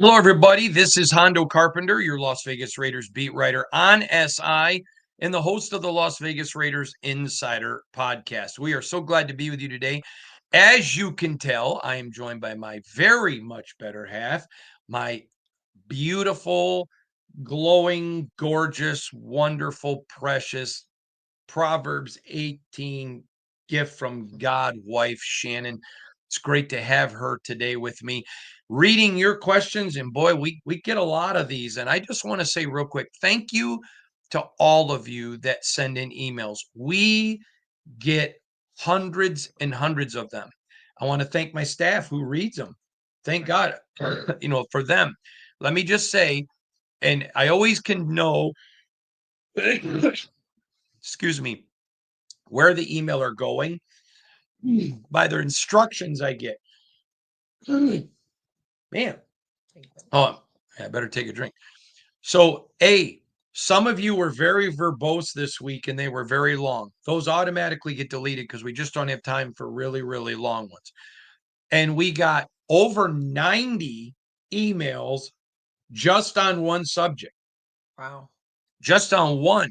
Hello, everybody. This is Hondo Carpenter, your Las Vegas Raiders beat writer on SI and the host of the Las Vegas Raiders Insider Podcast. We are so glad to be with you today. As you can tell, I am joined by my very much better half, my beautiful, glowing, gorgeous, wonderful, precious Proverbs 18 gift from God wife, Shannon. It's great to have her today with me, reading your questions. And boy, we get a lot of these. And I just want to say real quick, thank you to all of you that send in emails. We get hundreds and hundreds of them. I want to thank my staff who reads them. Thank God, for them. Let me just say, and I always can know, excuse me, where the email are going by their instructions I get. Man. Oh, I better take a drink. So, some of you were very verbose this week and they were very long. Those automatically get deleted because we just don't have time for really, really long ones. And we got over 90 emails just on one subject. Wow. Just on one.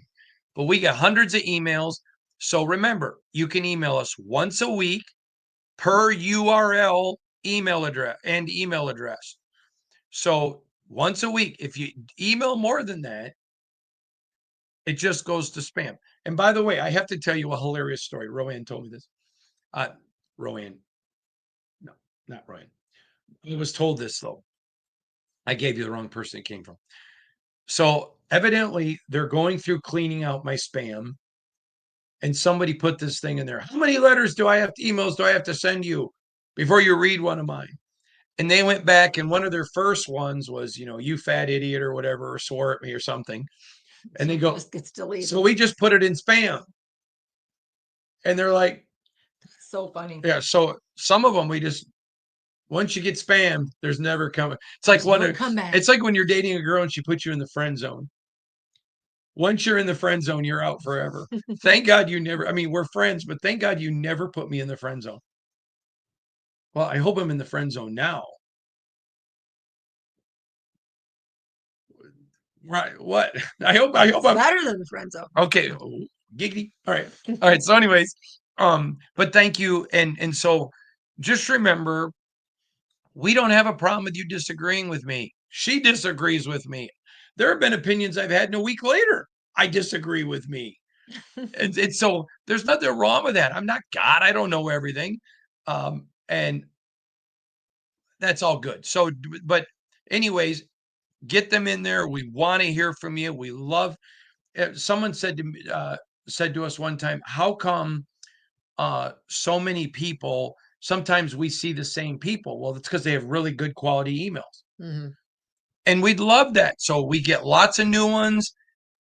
But we got hundreds of emails. So remember, you can email us once a week per URL email address. So once a week, if you email more than that, it just goes to spam. And by the way, I have to tell you a hilarious story. Roanne told me this. Roanne, no, not Roanne. I was told this though. I gave you the wrong person it came from. So evidently they're going through cleaning out my spam. And somebody put this thing in there. How many emails do I have to send you before you read one of mine? And they went back, and one of their first ones was, you fat idiot or whatever, or swore at me or something. And they go, Just gets deleted. so we just put it in spam. And they're like, so funny. yeah. So some of them once you get spammed, there's never coming. It's like it's like when you're dating a girl and she puts you in the friend zone. Once you're in the friend zone, you're out forever. Thank God you never, we're friends, but thank God you never put me in the friend zone. Well, I hope I'm in the friend zone now. Right. What? I hope I'm better than the friend zone. Okay. Giggity. All right. So anyways, but thank you. And so just remember, we don't have a problem with you disagreeing with me. She disagrees with me. There have been opinions I've had, and a week later, I disagree with me. and so there's nothing wrong with that. I'm not God. I don't know everything. And that's all good. So, but anyways, get them in there. We want to hear from you. We love. Someone said to us one time, "How come so many people? Sometimes we see the same people." Well, it's because they have really good quality emails, and we'd love that. So we get lots of new ones,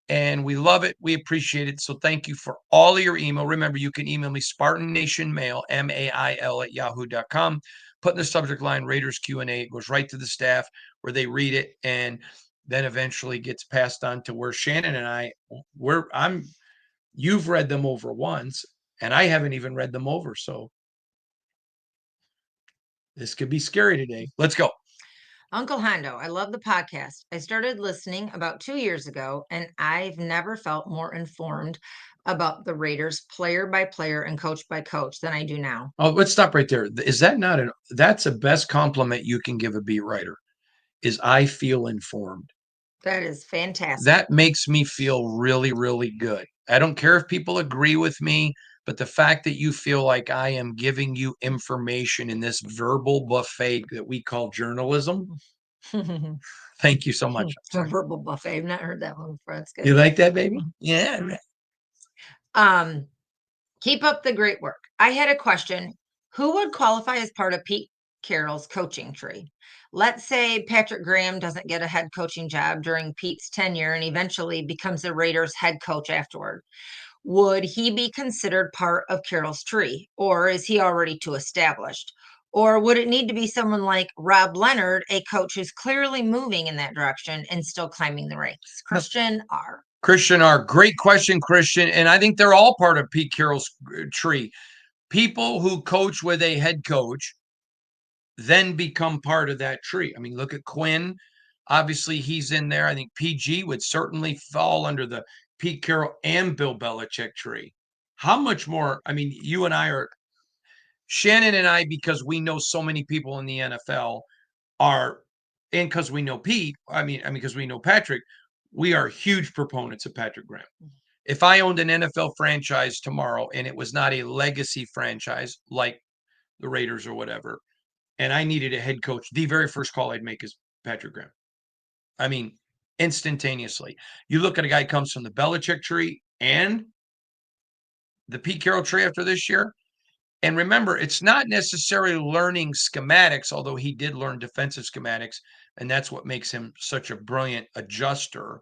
and we love it. We appreciate it. So thank you for all of your email. Remember, you can email me Spartan Nation Mail MAIL at yahoo.com. Put in the subject line Raiders Q&A. It goes right to the staff where they read it, and then eventually gets passed on to where Shannon and you've read them over once, and I haven't even read them over. So this could be scary today. Let's go. Uncle Hondo, I love the podcast. I started listening about 2 years ago, and I've never felt more informed about the Raiders player by player and coach by coach than I do now. Oh, let's stop right there. Is that not that's the best compliment you can give a beat writer, is I feel informed. That is fantastic. That makes me feel really, really good. I don't care if people agree with me, but the fact that you feel like I am giving you information in this verbal buffet that we call journalism. Thank you so much. A verbal buffet. I've not heard that one before. That's good. You like that, baby? Yeah. Keep up the great work. I had a question. Who would qualify as part of Pete Carroll's coaching tree? Let's say Patrick Graham doesn't get a head coaching job during Pete's tenure and eventually becomes the Raiders head coach afterward. Would he be considered part of Carroll's tree, or is he already too established? Or would it need to be someone like Rob Leonard, a coach who's clearly moving in that direction and still climbing the ranks? Christian R. Great question, Christian. And I think they're all part of Pete Carroll's tree. People who coach with a head coach then become part of that tree. I mean, look at Quinn. Obviously, he's in there. I think PG would certainly fall under the Pete Carroll and Bill Belichick tree. How much more? I mean, you and I are, Shannon and I, because we know so many people in the NFL, are, and because we know Pete, because we know Patrick, we are huge proponents of Patrick Graham. If I owned an NFL franchise tomorrow and it was not a legacy franchise like the Raiders or whatever, and I needed a head coach, the very first call I'd make is Patrick Graham. I mean, instantaneously. You look at a guy who comes from the Belichick tree and the Pete Carroll tree after this year. And remember, it's not necessarily learning schematics, although he did learn defensive schematics. And that's what makes him such a brilliant adjuster.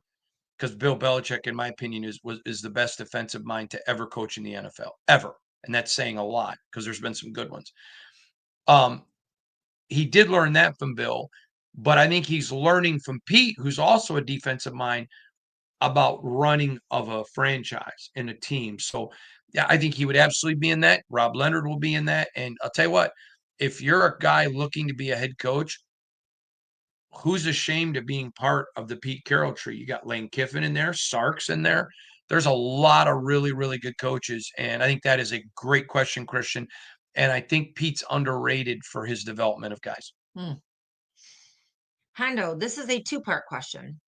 Because Bill Belichick, in my opinion, is the best defensive mind to ever coach in the NFL, ever. And that's saying a lot because there's been some good ones. He did learn that from Bill, but I think he's learning from Pete, who's also a defensive mind, about running of a franchise and a team. So, yeah, I think he would absolutely be in that. Rob Leonard will be in that. And I'll tell you what, if you're a guy looking to be a head coach, who's ashamed of being part of the Pete Carroll tree? You got Lane Kiffin in there, Sark's in there. There's a lot of really, really good coaches. And I think that is a great question, Christian. And I think Pete's underrated for his development of guys. Hondo, this is a two-part question.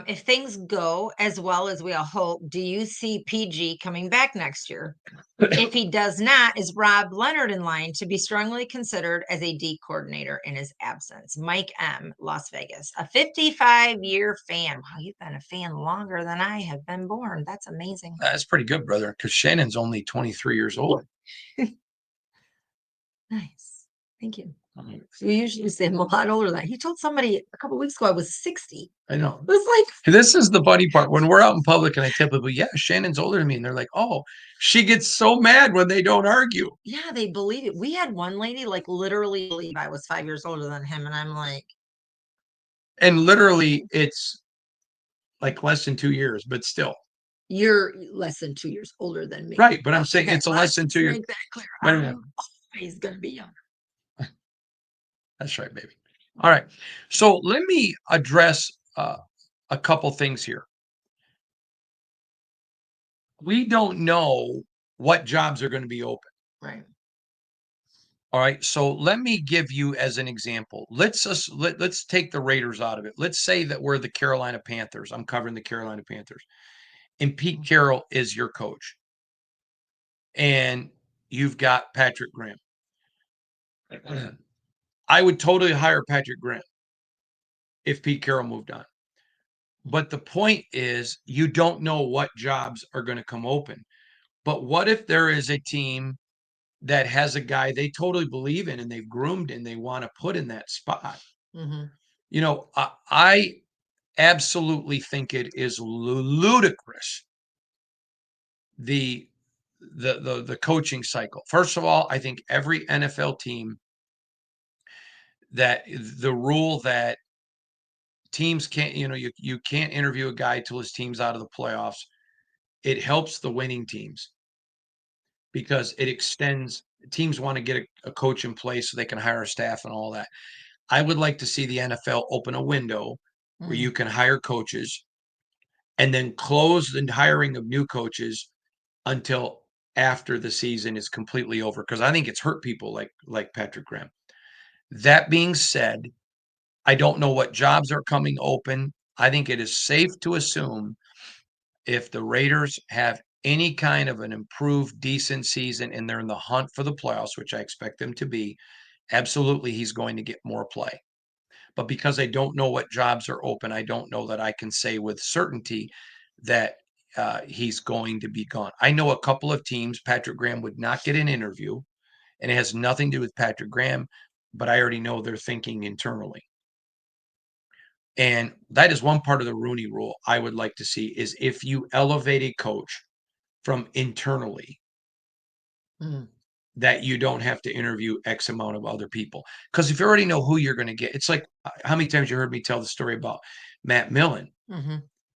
If things go as well as we all hope, do you see PG coming back next year? If he does not, is Rob Leonard in line to be strongly considered as a D coordinator in his absence? Mike M., Las Vegas, a 55-year fan. Wow, you've been a fan longer than I have been born. That's amazing. That's pretty good, brother, because Shannon's only 23 years old. Nice. Thank you. We usually say I'm a lot older than that. He told somebody a couple weeks ago I was 60. I know. It was like, This is the funny part. When we're out in public and I tell people, yeah, Shannon's older than me, and they're like, oh, she gets so mad when they don't argue. yeah, they believe it. We had one lady like literally believe I was 5 years older than him, and I'm like, And literally, it's like less than 2 years, but still. you're less than 2 years older than me. Right. But I'm saying Okay, it's a less than 2 years. make that clear. Wait a minute. I'm always gonna be younger. That's right, baby. All right. So let me address a couple things here. We don't know what jobs are going to be open. Right. All right. So let me give you as an example. Let's take the Raiders out of it. Let's say that we're the Carolina Panthers. I'm covering the Carolina Panthers. And Pete Carroll is your coach. And you've got Patrick Graham. I would totally hire Patrick Graham if Pete Carroll moved on. But the point is, you don't know what jobs are going to come open. But what if there is a team that has a guy they totally believe in and they've groomed and they want to put in that spot? You know, I absolutely think it is ludicrous, the coaching cycle. First of all, I think every NFL team, that the rule that teams can't, you can't interview a guy till his team's out of the playoffs. It helps the winning teams because it extends. Teams want to get a coach in place so they can hire a staff and all that. I would like to see the NFL open a window where you can hire coaches and then close the hiring of new coaches until after the season is completely over, because I think it's hurt people like Patrick Graham. That being said, I don't know what jobs are coming open. I think it is safe to assume if the Raiders have any kind of an improved, decent season and they're in the hunt for the playoffs, which I expect them to be, absolutely he's going to get more play. But because I don't know what jobs are open, I don't know that I can say with certainty that he's going to be gone. I know a couple of teams Patrick Graham would not get an interview, and it has nothing to do with Patrick Graham, but I already know they're thinking internally. And that is one part of the Rooney Rule I would like to see, is if you elevate a coach from internally, that you don't have to interview X amount of other people. Because if you already know who you're going to get, it's like, how many times you heard me tell the story about Matt Millen?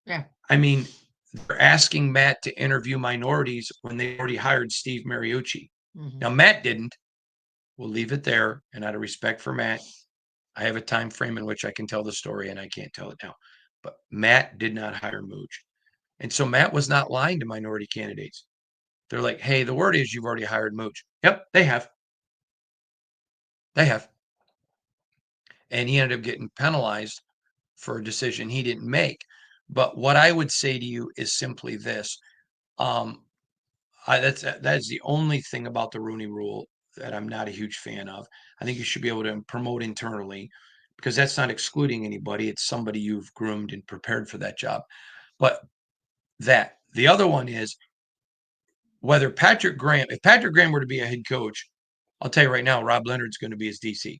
Yeah. I mean, they're asking Matt to interview minorities when they already hired Steve Mariucci. Now, Matt didn't. we'll leave it there. And out of respect for Matt, I have a time frame in which I can tell the story, and I can't tell it now. But Matt did not hire Mooch. And so Matt was not lying to minority candidates. They're like, hey, the word is you've already hired Mooch. Yep, they have. They have. And he ended up getting penalized for a decision he didn't make. But what I would say to you is simply this. Um, that's the only thing about the Rooney Rule that I'm not a huge fan of. I think you should be able to promote internally because that's not excluding anybody. It's somebody you've groomed and prepared for that job. But the other one is whether if Patrick Graham were to be a head coach, I'll tell you right now, Rob Leonard's going to be his DC.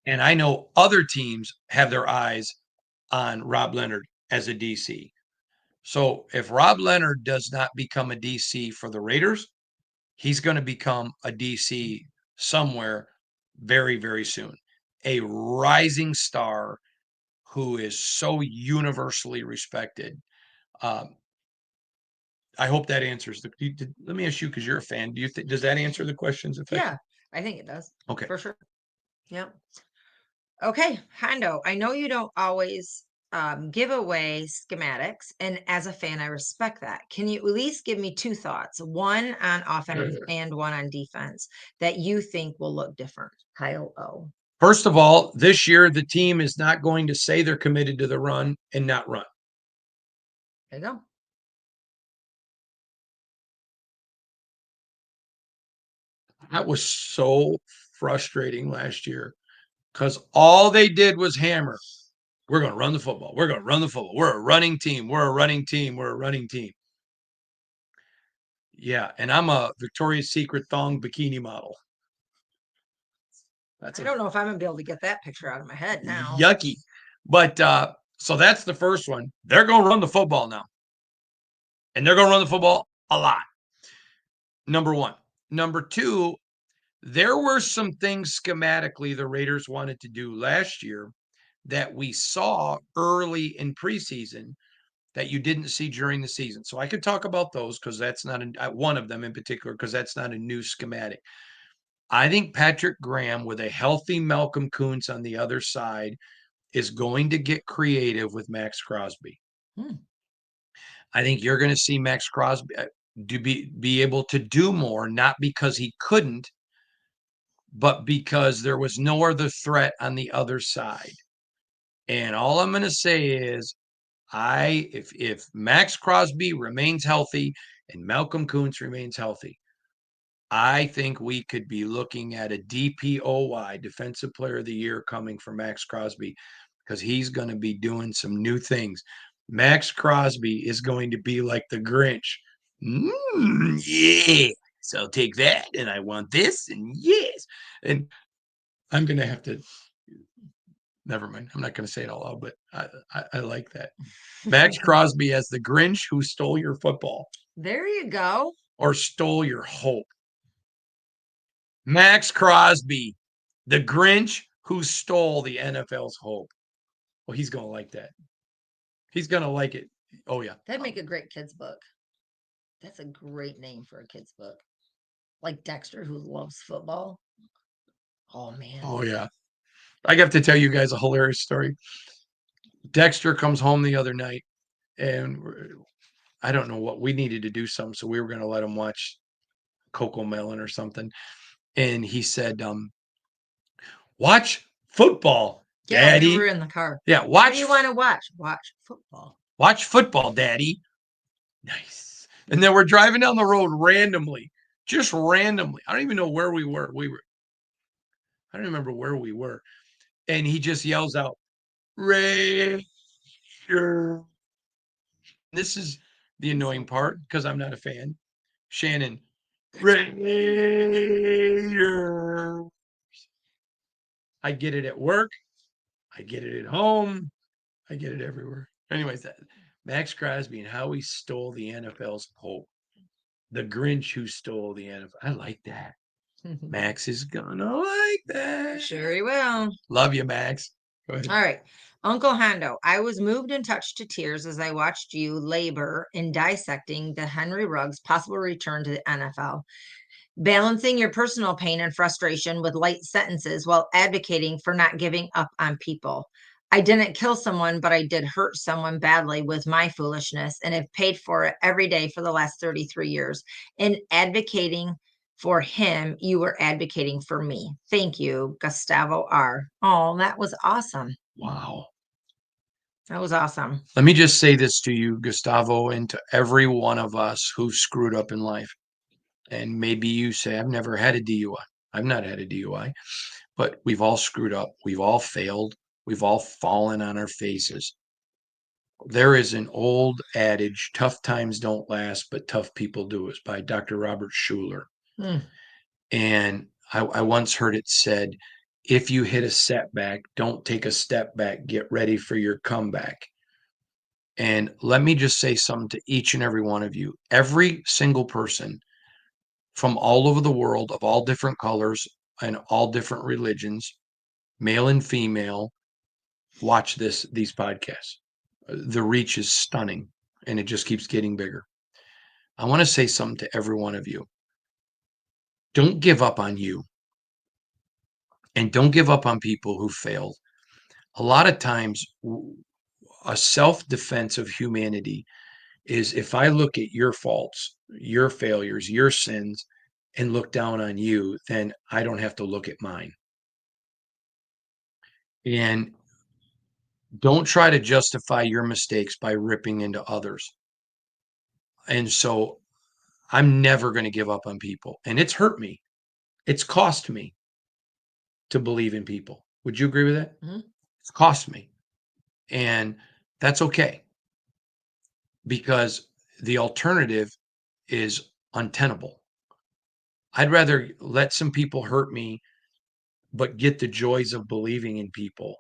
And I know other teams have their eyes on Rob Leonard as a DC. So if Rob Leonard does not become a DC for the Raiders, he's going to become a DC somewhere very, very soon. A rising star who is so universally respected. Um, I hope that answers let me ask you, because you're a fan. Do you think, does that answer the questions effectively? Yeah, I think it does. Okay. For sure. Yep. Okay, Hondo, I know you don't always give away schematics, and as a fan, I respect that. Can you at least give me two thoughts, one on offense and one on defense, that you think will look different? Kyle O. First of all, this year, the team is not going to say they're committed to the run and not run. There you go. That was so frustrating last year because all they did was hammer. We're going to run the football. We're going to run the football. We're a running team. We're a running team. We're a running team. Yeah, and I'm a Victoria's Secret thong bikini model. I don't know if I'm gonna be able to get that picture out of my head now. Yucky. But so that's the first one. They're going to run the football now. And they're going to run the football a lot. Number one. Number two, there were some things schematically the Raiders wanted to do last year that we saw early in preseason that you didn't see during the season. So I could talk about those because that's not one of them in particular, because that's not a new schematic. I think Patrick Graham with a healthy Malcolm Kuntz on the other side is going to get creative with Max Crosby. I think you're going to see Max Crosby be able to do more, not because he couldn't, but because there was no other threat on the other side. And all I'm going to say is, if Max Crosby remains healthy and Malcolm Kuntz remains healthy, I think we could be looking at a DPOY, Defensive Player of the Year, coming from Max Crosby because he's going to be doing some new things. Max Crosby is going to be like the Grinch. Yeah. So I'll take that, and I want this, and yes. And I'm going to have to. Never mind. I'm not going to say it all out, but I like that. Max Crosby as the Grinch who stole your football. There you go. Or stole your hope. Max Crosby, the Grinch who stole the NFL's hope. Well, he's going to like that. He's going to like it. Oh, yeah. That'd make a great kid's book. That's a great name for a kid's book. Like Dexter, who loves football. Oh, man. Oh, yeah. I have to tell you guys a hilarious story. Dexter comes home the other night, and I don't know what we needed to do something, so we were going to let him watch Coco Melon or something. And he said, watch football, Daddy. Yeah, we were in the car. Yeah, watch. What do you want to watch? Watch football. Watch football, Daddy. Nice. And then we're driving down the road randomly, just randomly. I don't even know where we were. I don't remember where we were. And he just yells out, Raider. This is the annoying part because I'm not a fan. Shannon, Raider. I get it at work. I get it at home. I get it everywhere. Anyways, Max Crosby and how he stole the NFL's hope. The Grinch who stole the NFL. I like that. Max is gonna like that. Sure he will. Love you, Max. Go ahead. All right. Uncle Hondo, I was moved and touched to tears as I watched you labor in dissecting the Henry Ruggs possible return to the NFL. Balancing your personal pain and frustration with light sentences while advocating for not giving up on people. I didn't kill someone, but I did hurt someone badly with my foolishness and have paid for it every day for the last 33 years. In advocating for him, you were advocating for me. Thank you, Gustavo R. Oh, that was awesome. Wow. That was awesome. Let me just say this to you, Gustavo, and to every one of us who screwed up in life. And maybe you say, I've never had a DUI. I've not had a DUI, but we've all screwed up. We've all failed. We've all fallen on our faces. There is an old adage, tough times don't last, but tough people do. It's by Dr. Robert Schuller. Mm. And I once heard it said, if you hit a setback, don't take a step back. Get ready for your comeback. And let me just say something to each and every one of you. Every single person from all over the world of all different colors and all different religions, male and female, watch these podcasts. The reach is stunning and it just keeps getting bigger. I want to say something to every one of you. Don't give up on you and don't give up on people who failed. A lot of times, a self-defense of humanity is if I look at your faults, your failures, your sins, and look down on you, then I don't have to look at mine. And don't try to justify your mistakes by ripping into others. And so I'm never going to give up on people. And it's hurt me. It's cost me to believe in people. Would you agree with that? Mm-hmm. It's cost me. And that's okay because the alternative is untenable. I'd rather let some people hurt me, but get the joys of believing in people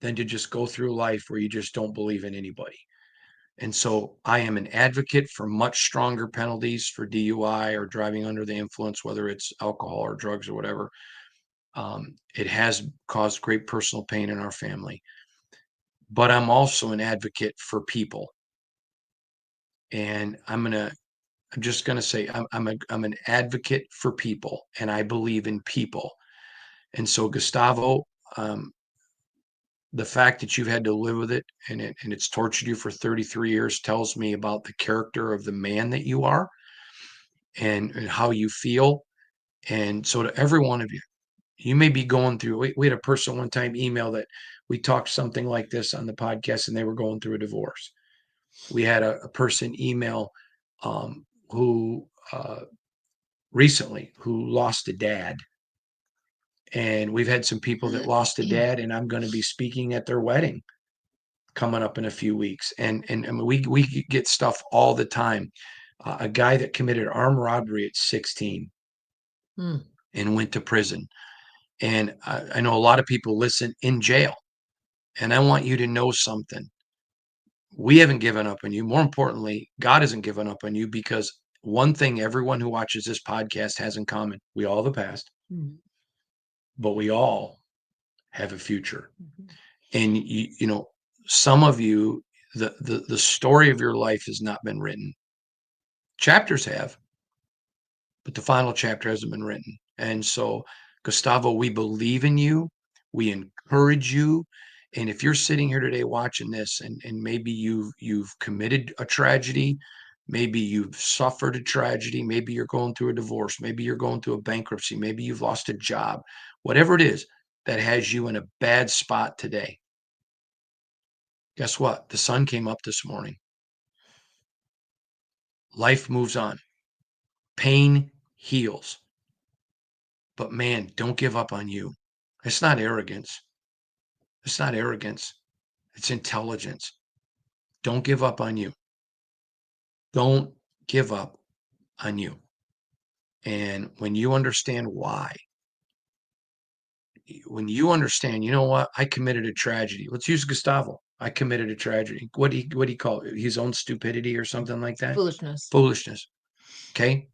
than to just go through life where you just don't believe in anybody. And so I am an advocate for much stronger penalties for DUI or driving under the influence, whether it's alcohol or drugs or whatever. It has caused great personal pain in our family. But I'm also an advocate for people. And I'm just gonna say I'm an advocate for people and I believe in people. And so Gustavo, um, the fact that you've had to live with it and it's tortured you for 33 years tells me about the character of the man that you are and how you feel. And so to every one of you, you may be going through, we had a person one time email that we talked something like this on the podcast and they were going through a divorce. We had a person email who recently who lost a dad. And we've had some people that lost a dad, and I'm going to be speaking at their wedding coming up in a few weeks. And I mean, we get stuff all the time. A guy that committed armed robbery at 16 and went to prison. And I know a lot of people listen in jail. And I want you to know something. We haven't given up on you. More importantly, God hasn't given up on you because one thing everyone who watches this podcast has in common, we all have a past, but we all have a future. And you know, some of you, the story of your life has not been written. Chapters have, but the final chapter hasn't been written. And so, Gustavo, we believe in you. We encourage you. And if you're sitting here today watching this and maybe you've committed a tragedy, maybe you've suffered a tragedy, maybe you're going through a divorce, maybe you're going through a bankruptcy, maybe you've lost a job, whatever it is that has you in a bad spot today. Guess what? The sun came up this morning. Life moves on. Pain heals. But man, don't give up on you. It's not arrogance. It's not arrogance. It's intelligence. Don't give up on you. Don't give up on you. And when you understand why, when you understand, you know what? I committed a tragedy. Let's use Gustavo. I committed a tragedy. What do you call it? His own stupidity or something like that? Foolishness. Foolishness. Okay.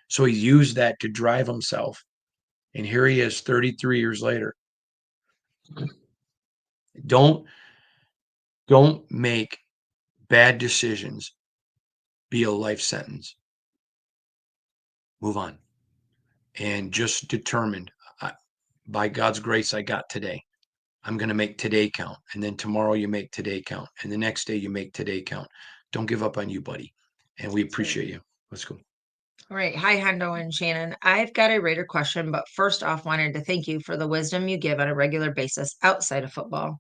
So he used that to drive himself. And here he is 33 years later. Don't make bad decisions be a life sentence. Move on. and just determined, by God's grace, I got today. I'm going to make today count. And then tomorrow you make today count. And the next day you make today count. Don't give up on you, buddy. And we appreciate you. Let's go. All right. Hi, Hondo and Shannon. I've got a Raider question, but first off, wanted to thank you for the wisdom you give on a regular basis outside of football.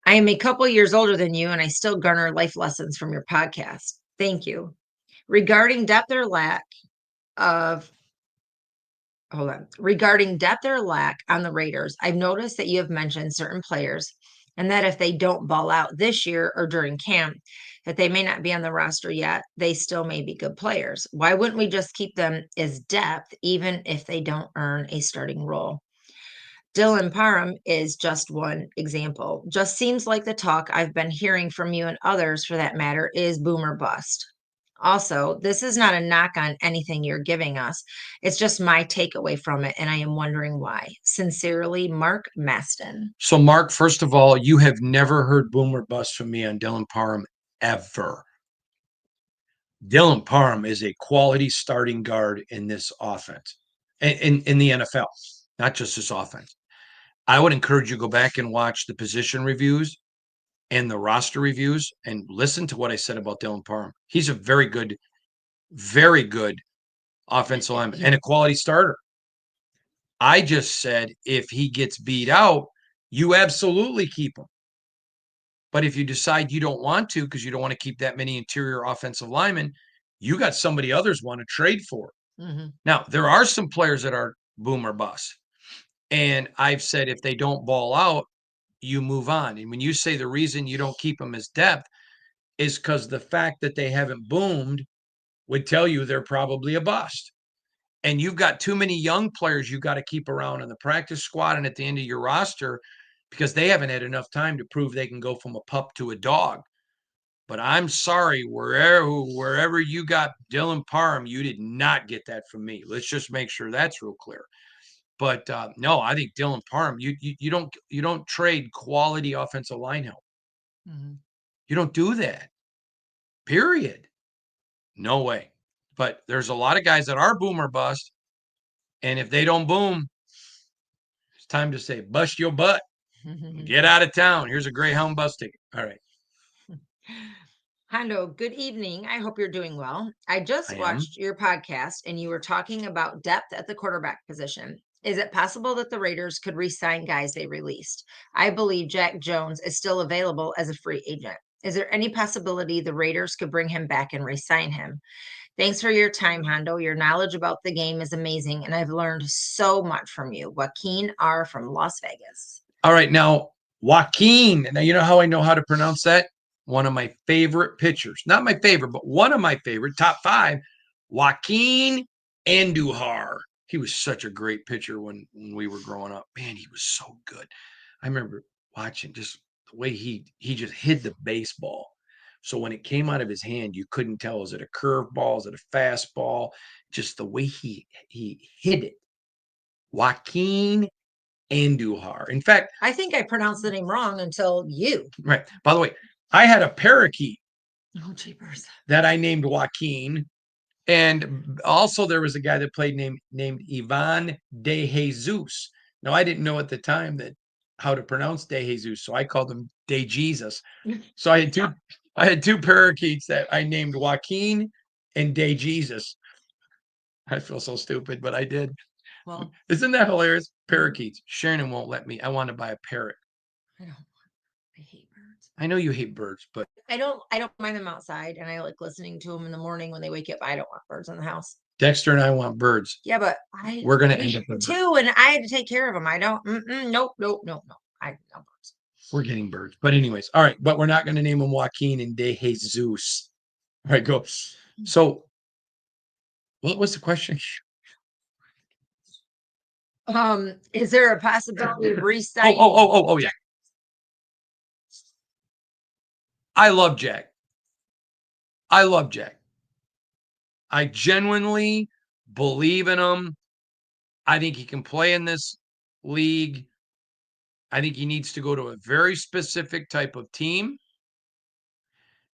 I am a couple years older than you, and I still garner life lessons from your podcast. Thank you. Regarding depth or lack of Regarding depth or lack on the Raiders, I've noticed that you have mentioned certain players and that if they don't ball out this year or during camp, that they may not be on the roster yet. They still may be good players. Why wouldn't we just keep them as depth, even if they don't earn a starting role? Dylan Parham is just one example. Just seems like the talk I've been hearing from you and others for that matter is boomer bust. Also, this is not a knock on anything you're giving us. It's just my takeaway from it, and I am wondering why. Sincerely, Mark Maston. So, Mark, first of all, you have never heard boomer bust from me on Dylan Parham ever. Dylan Parham is a quality starting guard in this offense, in the NFL, not just this offense. I would encourage you to go back and watch the position reviews and the roster reviews and listen to what I said about Dylan Parham. He's a very good offensive lineman and a quality starter. I just said if he gets beat out, you absolutely keep him. But if you decide you don't want to because you don't want to keep that many interior offensive linemen, you got somebody others want to trade for. Mm-hmm. Now, there are some players that are boom or bust. And I've said if they don't ball out, you move on. And when you say the reason you don't keep them as depth is because the fact that they haven't boomed would tell you they're probably a bust. And you've got too many young players you got to keep around in the practice squad and at the end of your roster because they haven't had enough time to prove they can go from a pup to a dog. But I'm sorry, wherever you got Dylan Parham, you did not get that from me. Let's just make sure that's real clear. But no, I think Dylan Parham, you don't trade quality offensive line help. Mm-hmm. You don't do that. Period. No way. But there's a lot of guys that are boom or bust, and if they don't boom, it's time to say bust your butt. Get out of town. Here's a Greyhound bus ticket. All right. Hondo, good evening. I hope you're doing well. I just I am. watched your podcast and you were talking about depth at the quarterback position. Is it possible that the Raiders could re-sign guys they released? I believe Jack Jones is still available as a free agent. Is there any possibility the Raiders could bring him back and re-sign him? Thanks for your time, Hondo. Your knowledge about the game is amazing, and I've learned so much from you. Joaquin R. from Las Vegas. All right. Now, Joaquin. Now, you know how I know how to pronounce that? One of my favorite pitchers. Not my favorite, but one of my favorite, top 5, Joaquin Andujar. He was such a great pitcher when we were growing up. Man, he was so good. I remember watching just the way he just hit the baseball. So when it came out of his hand, you couldn't tell, is it a curveball? Is it a fastball? Just the way he hit it. Joaquin Andujar. In fact, I think I pronounced the name wrong until you. right. By the way, I had a parakeet Oh, jeepers. that I named Joaquin. And also there was a guy that played named Ivan De Jesus. Now I didn't know at the time that how to pronounce De Jesus, so I called him De Jesus. So I had two parakeets that I named Joaquin and De Jesus. I feel so stupid, but I did. Well, Isn't that hilarious? Parakeets. Shannon won't let me. I want to buy a parrot. I don't. I hate birds. I know you hate birds, but I don't mind them outside, and I like listening to them in the morning when they wake up. I don't want birds in the house. Dexter and I want birds. Yeah, but We're gonna end up with too, and I had to take care of them. I don't. Nope. No. I no birds. We're getting birds. But anyways, all right. But we're not going to name them Joaquin and De Jesus. All right, go. So what was the question? Is there a possibility of Oh, resigning? yeah. I love Jack. I genuinely believe in him. I think he can play in this league. I think he needs to go to a very specific type of team.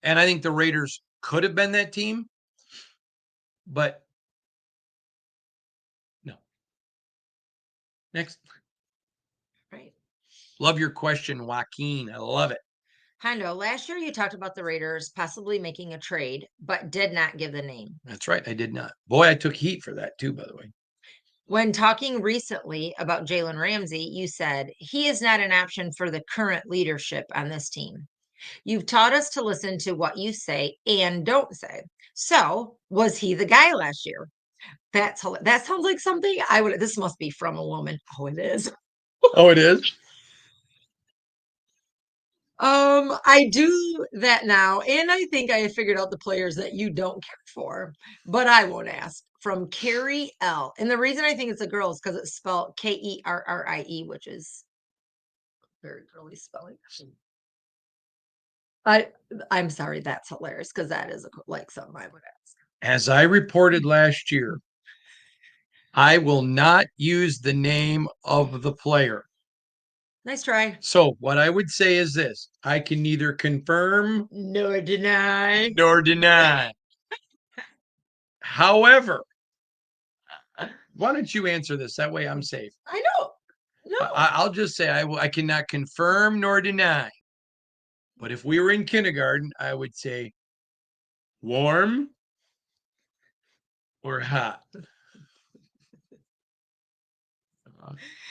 And I think the Raiders could have been that team. But no. Next. Right. Love your question, Joaquin. I love it. Hondo, last year you talked about the Raiders possibly making a trade, but did not give the name. That's right. I did not. Boy, I took heat for that too, by the way. When talking recently about Jalen Ramsey, you said he is not an option for the current leadership on this team. You've taught us to listen to what you say and don't say. So, was he the guy last year? That sounds like something I would. This must be from a woman. Oh, it is. Oh, it is? I do that now, and I think I have figured out the players that you don't care for, but I won't ask. From Carrie L. And the reason I think it's a girl is because it's spelled Kerrie, which is very girly spelling. I I'm sorry, that's hilarious because that is like something I would ask. As I reported last year, I will not use the name of the player. Nice try. So what I would say is this: I can neither confirm Nor deny. nor deny. However, why don't you answer this? That way I'm safe. I know. No. I'll just say I cannot confirm nor deny. But if we were in kindergarten, I would say warm or hot.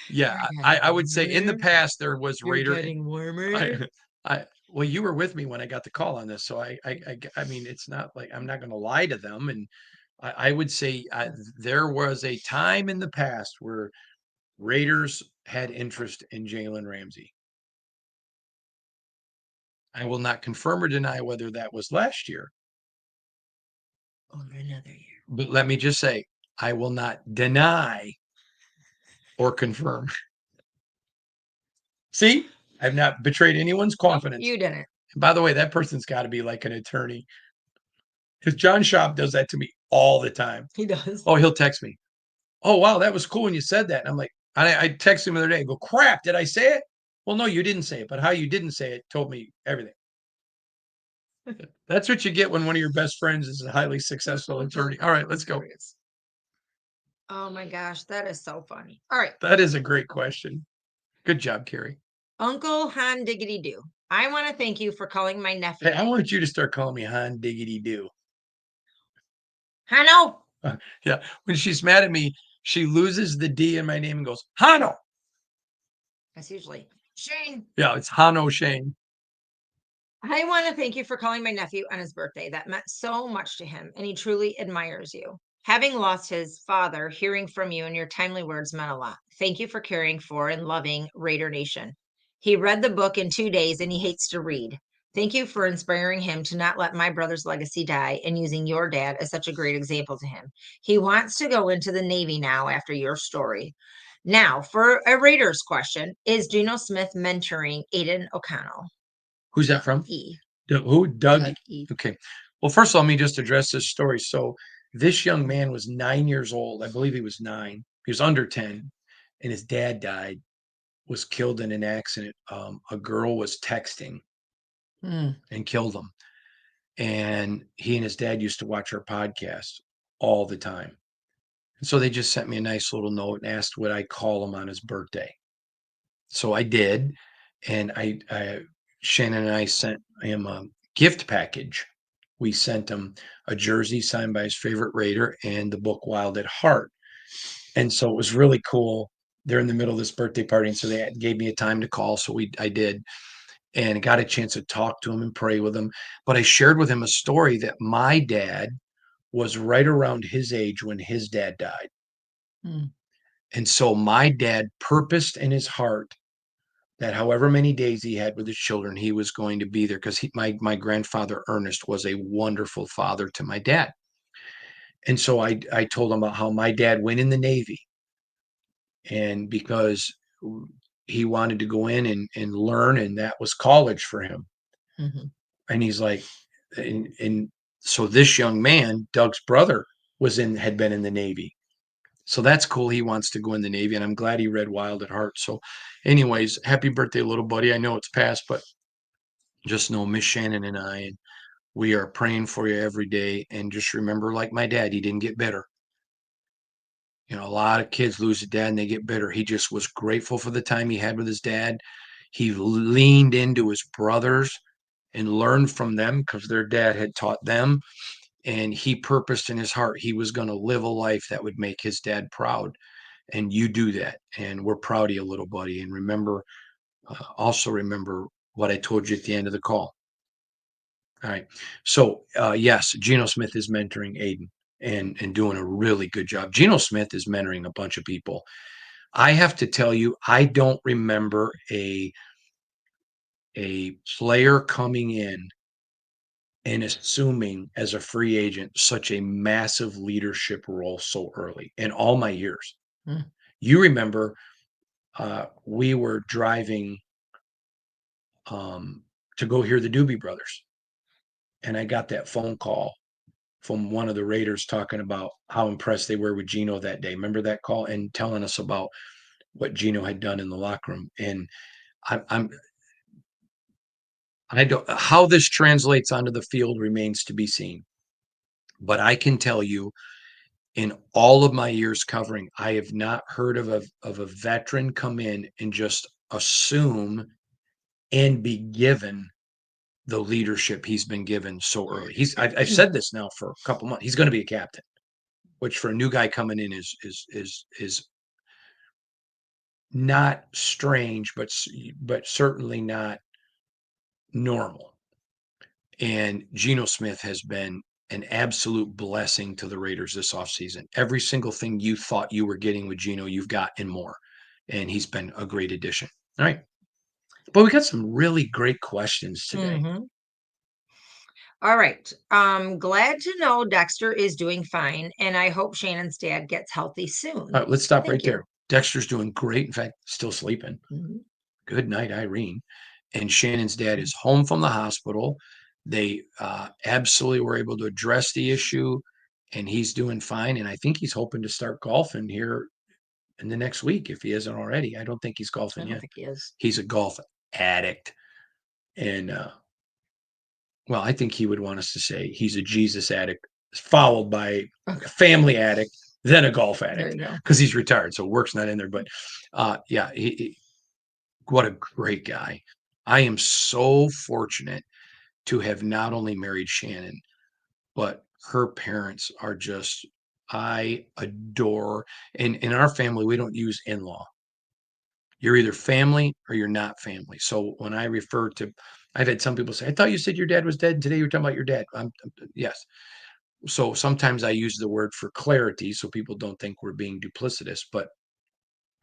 Yeah, I would say in the past there was You're Raider. getting warmer. Well, you were with me when I got the call on this, so I mean, it's not like I'm not going to lie to them, and I would say there was a time in the past where Raiders had interest in Jalen Ramsey. I will not confirm or deny whether that was last year, Or another year. but let me just say I will not deny or confirm. See, I've not betrayed anyone's confidence. You didn't. And by the way, that person's got to be like an attorney because John Schaub does that to me all the time. He does. Oh, he'll text me. Oh, wow, that was cool when you said that. And I'm like, I texted him the other day. I go, crap, did I say it? Well, no, you didn't say it, but how you didn't say it told me everything. That's what you get when one of your best friends is a highly successful attorney. All right, let's go. Oh my gosh, that is so funny. All right. That is a great question. Good job, Carrie. Uncle Han Diggity Doo. I want to thank you for calling my nephew. Hey, I want you to start calling me Han Diggity Doo. Hano. Yeah. When she's mad at me, she loses the D in my name and goes, Hano. That's usually Shane. Yeah, it's Hano Shane. I want to thank you for calling my nephew on his birthday. That meant so much to him, and he truly admires you. Having lost his father, hearing from you and your timely words meant a lot. Thank you for caring for and loving Raider Nation. He read the book in 2 days and he hates to read. Thank you for inspiring him to not let my brother's legacy die and using your dad as such a great example to him. He wants to go into the Navy now after your story. Now, for a Raiders question, is Geno Smith mentoring Aiden O'Connell? Who's that from? E. Who? Doug? E. Okay. Well, first of all, let me just address this story. So this young man was 9 years old. I believe he was 9. He was under 10, and his dad died, was killed in an accident. A girl was texting and killed him. And he and his dad used to watch our podcast all the time. And so they just sent me a nice little note and asked would I call him on his birthday. So I did, and Shannon and I sent him a gift package. We sent him a jersey signed by his favorite Raider and the book Wild at Heart. And so it was really cool. They're in the middle of this birthday party, and so they gave me a time to call. So I did, and got a chance to talk to him and pray with him. But I shared with him a story that my dad was right around his age when his dad died. And so my dad purposed in his heart that however many days he had with his children, he was going to be there because my grandfather Ernest was a wonderful father to my dad. And so I told him about how my dad went in the Navy, and because he wanted to go in and learn, and that was college for him. And he's like, and so this young man, Doug's brother, had been in the Navy. So that's cool. He wants to go in the Navy, and I'm glad he read Wild at Heart. So, anyways, happy birthday, little buddy. I know it's past, but just know Miss Shannon and I, and we are praying for you every day. And just remember, like my dad, he didn't get better. You know, a lot of kids lose a dad and they get bitter. He just was grateful for the time he had with his dad. He leaned into his brothers and learned from them because their dad had taught them. And he purposed in his heart he was going to live a life that would make his dad proud. And you do that. And we're proud of you, little buddy. And remember, also remember what I told you at the end of the call. All right. So yes, Geno Smith is mentoring Aiden and doing a really good job. Geno Smith is mentoring a bunch of people. I have to tell you, I don't remember a player coming in and assuming as a free agent such a massive leadership role so early in all my years. Mm. You remember we were driving to go hear the Doobie Brothers, and I got that phone call from one of the Raiders talking about how impressed they were with Geno that day. Remember that call and telling us about what Geno had done in the locker room. And I'm I don't how this translates onto the field remains to be seen. But I can tell you in all of my years covering, I have not heard of a veteran come in and just assume and be given the leadership he's been given so early. I've said this now for a couple months. He's going to be a captain, which for a new guy coming in is not strange, but certainly not normal. And Geno Smith has been an absolute blessing to the Raiders this offseason. Every single thing you thought you were getting with Geno, you've got and more. And he's been a great addition. All right. But we got some really great questions today. Mm-hmm. All right. Glad to know Dexter is doing fine, and I hope Shannon's dad gets healthy soon. All right, let's stop Thank right you. there. Dexter's doing great. In fact, still sleeping. Mhm. Good night, Irene. And Shannon's dad is home from the hospital. They absolutely were able to address the issue, and he's doing fine. And I think he's hoping to start golfing here in the next week if he isn't already. I don't think he's I golfing don't yet. think he is. He's a golf addict. And well, I think he would want us to say he's a Jesus addict, followed by a family addict, then a golf There addict you go. because he's retired. So work's not in there. But yeah, what a great guy. I am so fortunate to have not only married Shannon, but her parents are just, I adore. And in our family, we don't use in law. You're either family or you're not family. So when I refer to, I've had some people say, I thought you said your dad was dead. And today you're talking about your dad. Yes. So sometimes I use the word for clarity so people don't think we're being duplicitous, but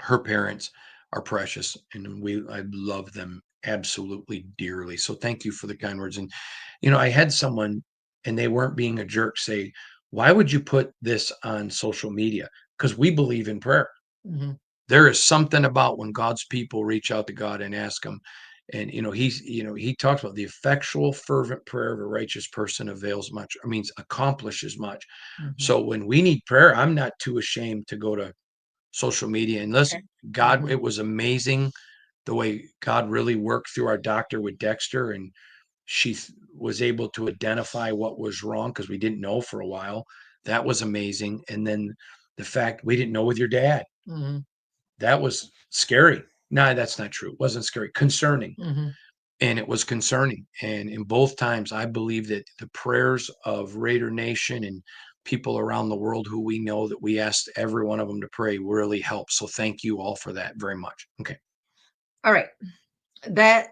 her parents are precious and I love them absolutely dearly. So thank you for the kind words. And, I had someone and they weren't being a jerk say, why would you put this on social media? Because we believe in prayer. Mm-hmm. There is something about when God's people reach out to God and ask him. And he talks about the effectual, fervent prayer of a righteous person avails much. I mean, accomplishes much. Mm-hmm. So when we need prayer, I'm not too ashamed to go to social media. And listen, Okay. God, Mm-hmm. it was amazing the way God really worked through our doctor with Dexter, and she was able to identify what was wrong because we didn't know for a while. That was amazing. And then the fact we didn't know with your dad, Mm-hmm. that was scary. No, that's not true. It wasn't scary, concerning. Mm-hmm. And it was concerning. And in both times, I believe that the prayers of Raider Nation and people around the world who we know that we asked every one of them to pray really helped. So thank you all for that very much. Okay. All right. That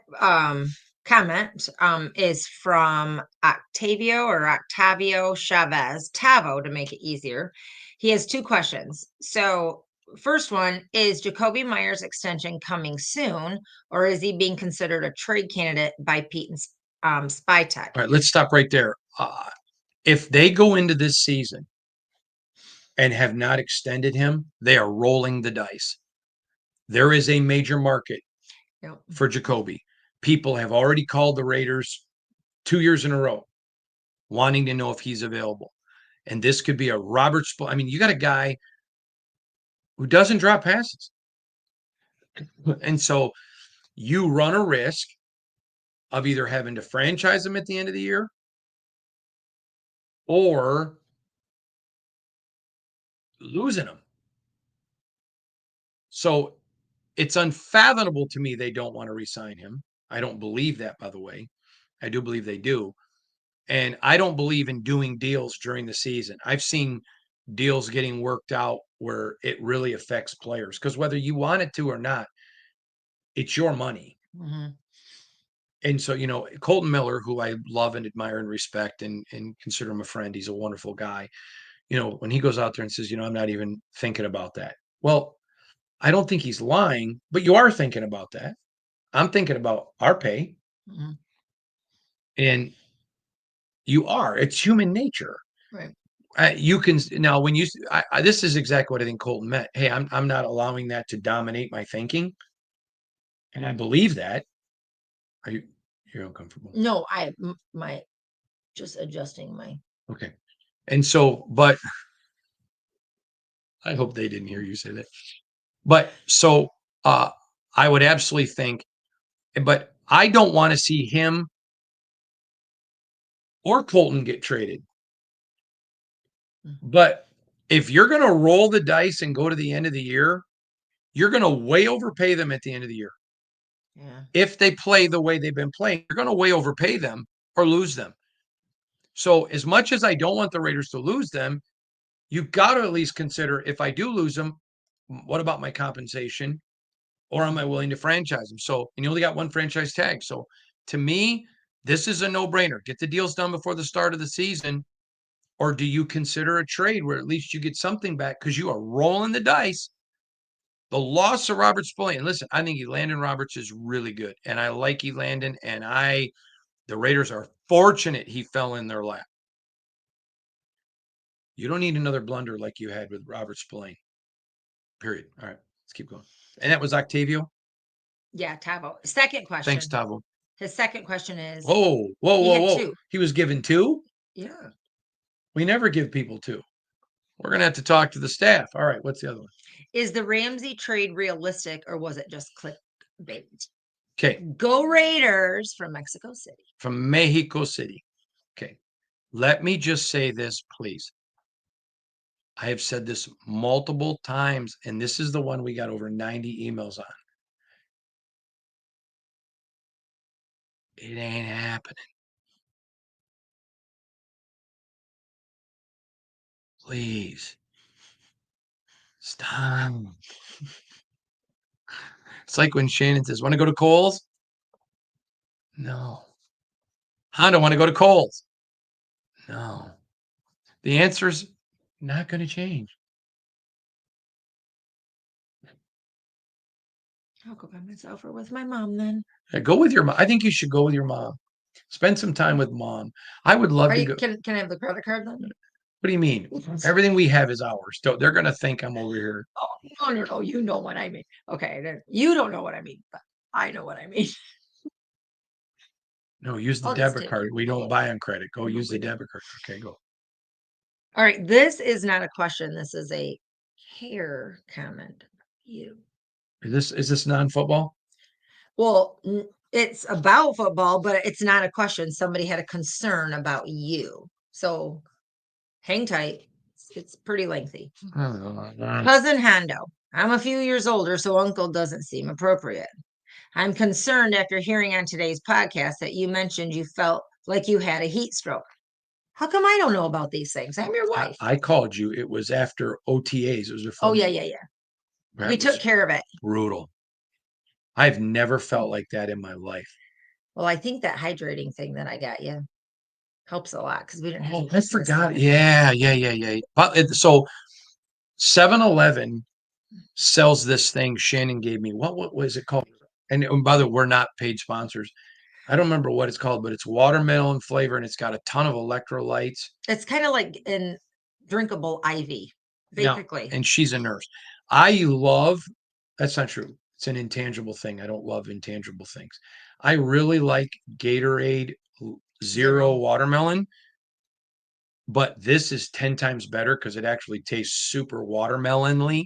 comment is from Octavio Chavez, Tavo to make it easier. He has two questions. So, first one is Jacoby Myers' extension coming soon, or is he being considered a trade candidate by Pete and Spytech? All right. Let's stop right there. If they go into this season and have not extended him, they are rolling the dice. There is a major market Yep. for Jacoby. People have already called the Raiders 2 years in a row wanting to know if he's available. And this could be a Robert. I mean, you got a guy who doesn't drop passes. And so you run a risk of either having to franchise him at the end of the year or losing him. So it's unfathomable to me they don't want to re-sign him. I don't believe that, by the way. I do believe they do. And I don't believe in doing deals during the season. I've seen deals getting worked out where it really affects players because whether you want it to or not, it's your money. Mhm. And so, Colton Miller, who I love and admire and respect and consider him a friend, he's a wonderful guy. When he goes out there and says, I'm not even thinking about that. Well, I don't think he's lying, but you are thinking about that. I'm thinking about our pay. Mhm. And you are. It's human nature. Right. You can now when you this is exactly what I think Colton meant. Hey, I'm not allowing that to dominate my thinking, and I believe that. Are you're uncomfortable? No, my just adjusting my. Okay, and so, but I hope they didn't hear you say that. But so, uh, I would absolutely think, but I don't want to see him or Colton get traded. But if you're going to roll the dice and go to the end of the year, you're going to way overpay them at the end of the year. Yeah. If they play the way they've been playing, you're going to way overpay them or lose them. So, as much as I don't want the Raiders to lose them, you've got to at least consider if I do lose them, what about my compensation? Or am I willing to franchise them? So, and you only got one franchise tag. So, to me, this is a no brainer. Get the deals done before the start of the season. Or do you consider a trade where at least you get something back because you are rolling the dice? The loss of Robert Spillane. Listen, I think Elandon Roberts is really good, and I like Elandon, and the Raiders are fortunate he fell in their lap. You don't need another blunder like you had with Robert Spillane. Period. All right, let's keep going. And that was Octavio. Yeah, Tavo. Second Thanks, question. Tavo. His second question is Whoa, whoa, he whoa, had whoa. two. He was given two? Yeah. We never give people two. We're going to have to talk to the staff. All right, what's the other one? Is the Ramsey trade realistic or was it just clickbait? Okay, Go Raiders from Mexico City. from Mexico City. Okay, let me just say this, please. I have said this multiple times, and this is the one we got over 90 emails on. It ain't happening. Please stop. It's like when Shannon says, "Want to go to Kohl's?" No. Honda, want to go to Kohl's? No. The answer's not going to change. I'll go by myself or with my mom then. Go with your mom. I think you should go with your mom. Spend some time with mom. I would love to go. Can I have the credit card then? What do you mean? Everything we have is ours. They're going to think I'm over here. Oh, no. You know what I mean. Okay. You don't know what I mean, but I know what I mean. No, use the I'll just debit take card. it. We don't buy on credit. Go No, use the we don't. debit card. Okay, go. All right. This is not a question. This is a care comment. You. Is this non-football? Well, it's about football, but it's not a question. Somebody had a concern about you. So hang tight. It's pretty lengthy. Cousin Hondo. I'm a few years older, so uncle doesn't seem appropriate. I'm concerned after hearing on today's podcast that you mentioned you felt like you had a heat stroke. How come I don't know about these things? I'm your wife. I called you. It was after OTAs. It was before. Oh, yeah. We took care of it. Brutal. I've never felt like that in my life. Well, I think that hydrating thing that I got you helps a lot because we didn't have. Oh, I forgot. Yeah. But so 7-Eleven sells this thing Shannon gave me. What was it called? And by the way, we're not paid sponsors. I don't remember what it's called, but it's watermelon flavor and it's got a ton of electrolytes. It's kind of like an drinkable IV, basically. And she's a nurse. That's not true. It's an intangible thing. I don't love intangible things. I really like Gatorade Zero watermelon, but this is 10 times better because it actually tastes super watermelon-y.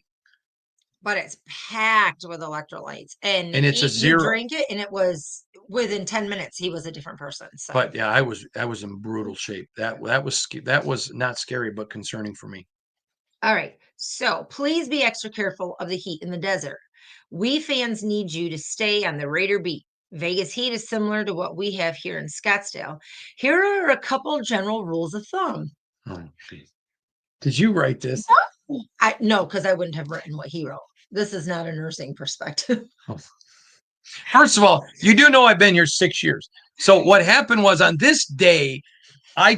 But it's packed with electrolytes, and it's a he zero. drank it, and it was within 10 minutes he was a different person. So, but yeah, I was in brutal shape. That was not scary, but concerning for me. All right. So please be extra careful of the heat in the desert. We fans need you to stay on the Raider beat. Vegas heat is similar to what we have here in Scottsdale. Here are a couple general rules of thumb. Oh, geez. Did you write this? No, because I wouldn't have written what he wrote. This is not a nursing perspective. Oh. First of all, you do know I've been here 6 years. So what happened was on this day, I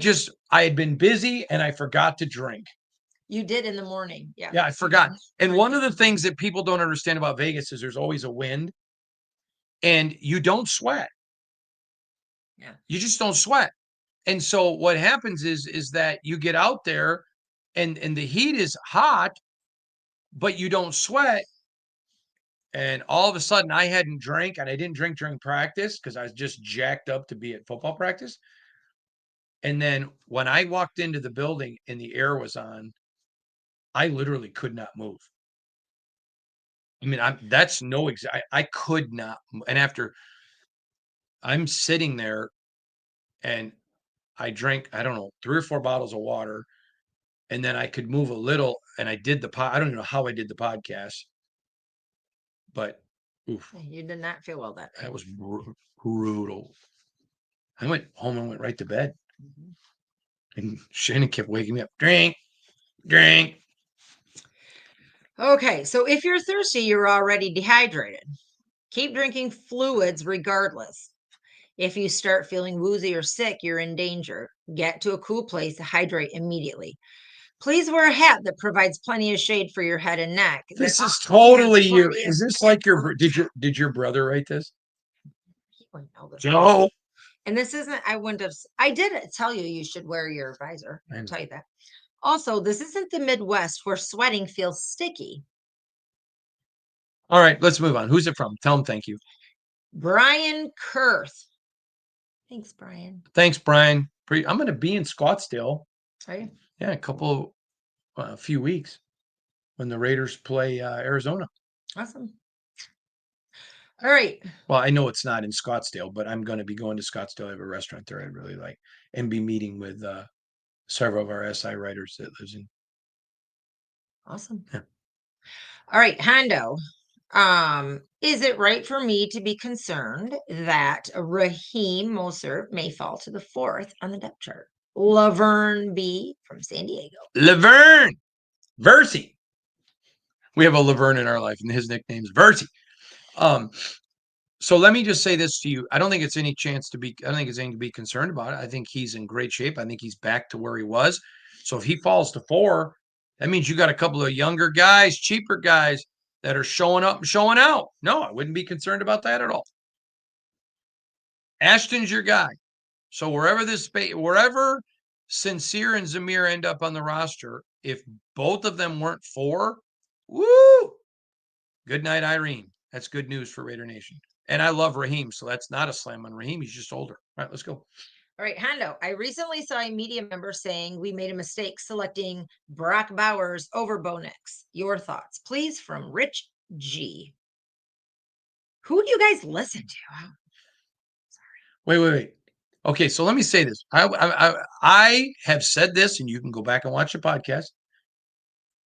had been busy and I forgot to drink. You did in the morning. Yeah. Yeah, I forgot. And one of the things that people don't understand about Vegas is there's always a wind and you don't sweat. Yeah. You just don't sweat. And so what happens is that you get out there and the heat is hot, but you don't sweat. And all of a sudden I hadn't drank and I didn't drink during practice because I was just jacked up to be at football practice. And then when I walked into the building and the air was on, I literally could not move. I mean, that's no exact. I could not. And after I'm sitting there and I drank, I don't know, 3 or 4 bottles of water, and then I could move a little. And I did I don't even know how I did the podcast, but oof, You did not feel well that day. that was brutal. I went home and went right to bed. Mhm. And Shannon kept waking me up. Drink, drink. Okay, so if you're thirsty, you're already dehydrated. Keep drinking fluids regardless. If you start feeling woozy or sick, you're in danger. Get to a cool place to hydrate immediately. Please wear a hat that provides plenty of shade for your head and neck. This is totally you. Is this like did your brother write this? He wouldn't know this. Joe. And this isn't, I wouldn't have, I did tell you should wear your visor. I'll tell you that. Also, this isn't the Midwest where sweating feels sticky. All right, let's move on. Who's it from? Tell him thank you. Brian Kurth. Thanks, Brian. Thanks, Brian. I'm going to be in Scottsdale. Are you? Yeah, a few weeks when the Raiders play Arizona. Awesome. All right. Well, I know it's not in Scottsdale, but I'm going to be going to Scottsdale. I have a restaurant there I'd really like and be meeting with several of our SI writers that lives in. Awesome. Yeah. All right, Hondo. Is it right for me to be concerned that Raheem Mostert may fall to the 4th on the depth chart? Laverne B from San Diego. Laverne Versi. We have a Laverne in our life, and his nickname's Versi. So let me just say this to you. I don't think it's anything to be concerned about it. I think he's in great shape. I think he's back to where he was. So if he falls to 4, that means you got a couple of younger guys, cheaper guys that are showing up and showing out. No, I wouldn't be concerned about that at all. Ashton's your guy. So wherever Sincere and Zamir end up on the roster, if both of them weren't 4, woo! Good night, Irene. That's good news for Raider Nation. And I love Raheem, so that's not a slam on Raheem. He's just older. All right, let's go. All right, Hondo. I recently saw a media member saying we made a mistake selecting Brock Bowers over Bo Nix. Your thoughts, please, from Rich G. Who do you guys listen to? Wait. Okay, so let me say this. I have said this, and you can go back and watch the podcast.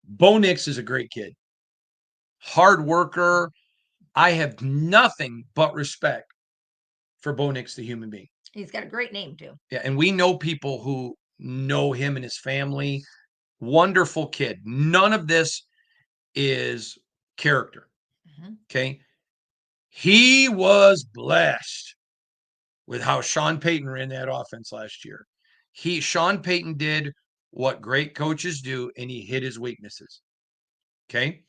Bo Nix is a great kid, hard worker. I have nothing but respect for Bo Nix, the human being. He's got a great name too. Yeah, and we know people who know him and his family. Wonderful kid. None of this is character. Mhm. Okay. He was blessed with how Sean Payton ran that offense last year. Sean Payton did what great coaches do, and he hid his weaknesses. Okay.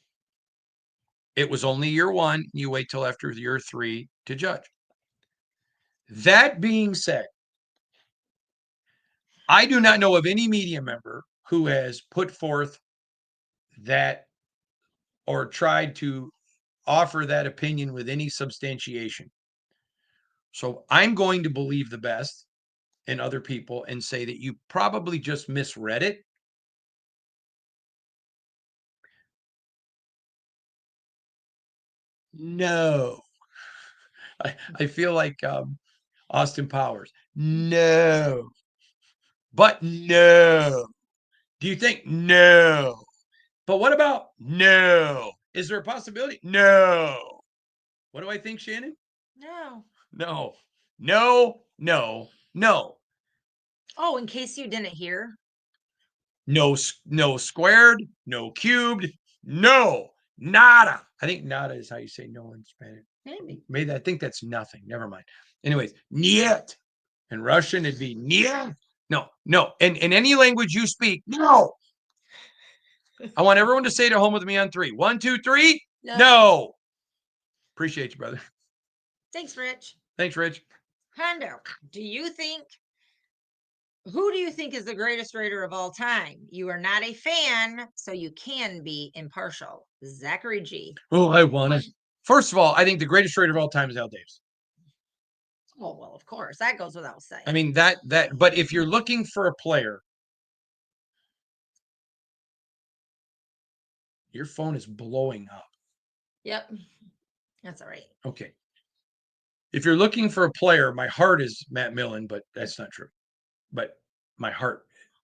It was only year 1. You wait till after year 3 to judge. That being said, I do not know of any media member who has put forth that or tried to offer that opinion with any substantiation. So I'm going to believe the best in other people and say that you probably just misread it. No. I feel like Austin Powers. No. But no. Do you think? No. But what about no? Is there a possibility? No. What do I think, Shannon? No. No. No, no, no. Oh, in case you didn't hear. No, no squared, no cubed, no, nada. I think nada is how you say no in Spanish. Maybe I think that's nothing. Never mind. Anyways, niet. In Russian, it'd be niet. No, no. In any language you speak, no. I want everyone to say it at home with me on 3. 1, 2, 3. No. No. Appreciate you, brother. Thanks, Rich. Thanks, Rich. Hondo, who do you think is the greatest Raider of all time? You are not a fan, so you can be impartial. Zachary G. Oh, I want it. First of all, I think the greatest Raider of all time is Al Davis. Oh, well, of course. That goes without saying. I mean, but if you're looking for a player, your phone is blowing up. Yep. That's all right. Okay. If you're looking for a player, my heart is Matt Millen, but that's not true. But my heart.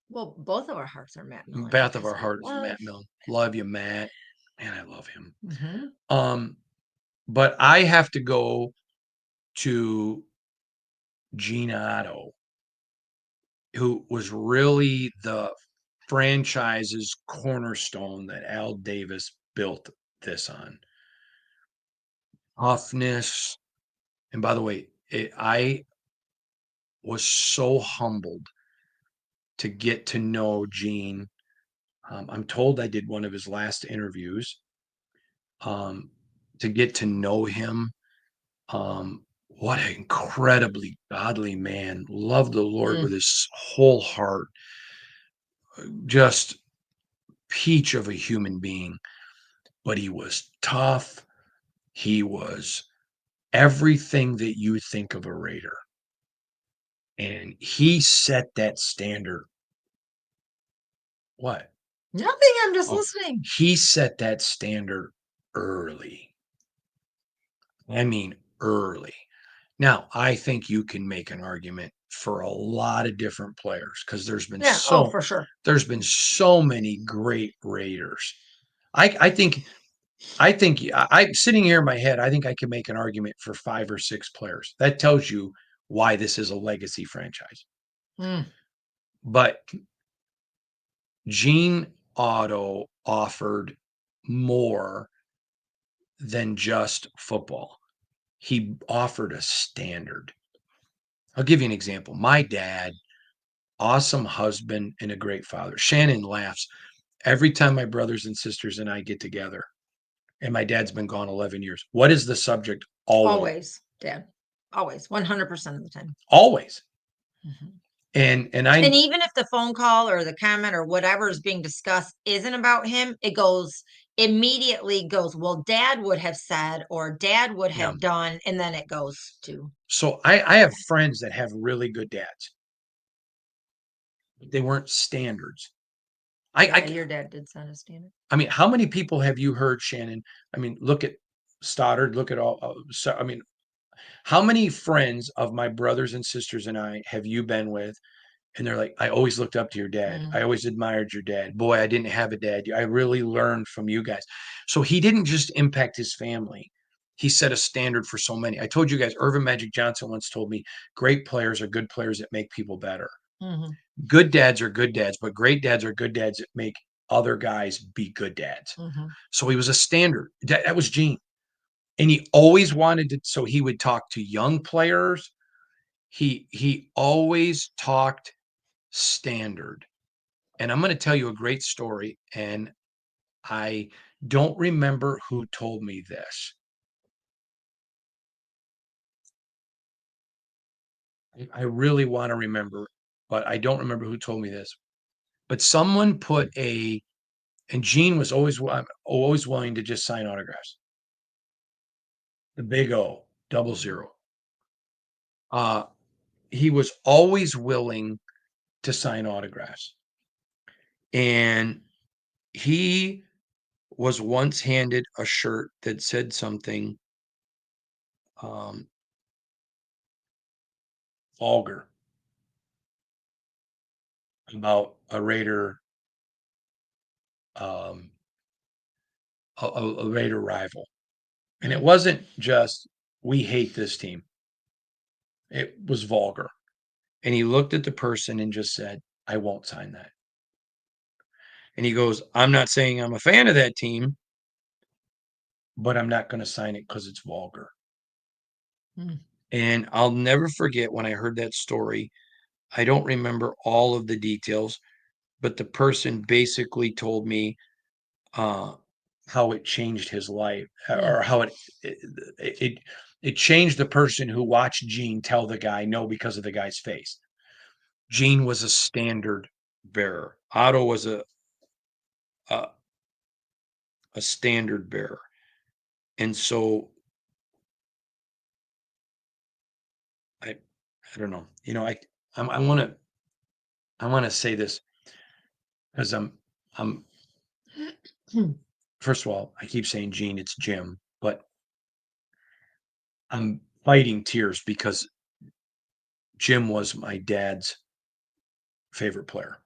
Well, both of our hearts are Matt Millen. Both of our hearts is Matt Millen. Love you, Matt. Man, I love him. Mm-hmm. But I have to go to Geno, who was really the franchise's cornerstone that Al Davis built this on. Toughness. And by the way, I was so humbled to get to know Gene. I'm told I did one of his last interviews. To get to know him. What an incredibly godly man. Loved the Lord with his whole heart. Just peach of a human being. But he was tough. He was everything that you think of a Raider. And he set that standard. What? Nothing. I'm just listening. He set that standard early. I mean, early. Now, I think you can make an argument for a lot of different players because there's been for sure. There's been so many great Raiders. I think I sitting here in my head, I think I can make an argument for 5 or 6 players. That tells you why this is a legacy franchise. But Gene Otto offered more than just football. He offered a standard. I'll give you an example. My dad, awesome husband and a great father. Shannon laughs every time my brothers and sisters and I get together. And my dad's been gone 11 years. What is the subject always? Dad. Always. 100% of the time. Always. Mm-hmm. And even if the phone call or the comment or whatever is being discussed isn't about him, it immediately goes, well, Dad would have said, or Dad would have done, and then it goes to. So I have friends that have really good dads. They weren't standards. Your dad did set a standard. I mean, how many people have you heard, Shannon? I mean, look at Stoddard, look at all. I mean, how many friends of my brothers and sisters and I have you been with? And they're like, I always looked up to your dad. I always admired your dad. Boy, I didn't have a dad. I really learned from you guys. So he didn't just impact his family. He set a standard for so many. I told you guys, Irvin Magic Johnson once told me, great players are good players that make people better. Good dads are good dads, but great dads are good dads that make other guys be good dads. So he was a standard. That was Gene. And he always wanted to, so he would talk to young players. He always talked standard. And I'm going to tell you a great story. And I don't remember who told me this. I really want to remember, but I don't remember who told me this. But someone put and Gene was always willing to just sign autographs. The big O, 00. He was always willing to sign autographs. And he was once handed a shirt that said something vulgar about a Raider a Raider rival. And it wasn't just, we hate this team. It was vulgar. And he looked at the person and just said, I won't sign that. And he goes, I'm not saying I'm a fan of that team, but I'm not going to sign it because it's vulgar. And I'll never forget when I heard that story. I don't remember all of the details, but the person basically told me how it changed his life, or how it changed the person who watched Gene tell the guy no because of the guy's face. Gene was a standard bearer. Otto was a, a standard bearer. And so I don't know. I want to say this because I'm first of all, I keep saying Gene, it's Jim, but I'm fighting tears because Jim was my dad's favorite player.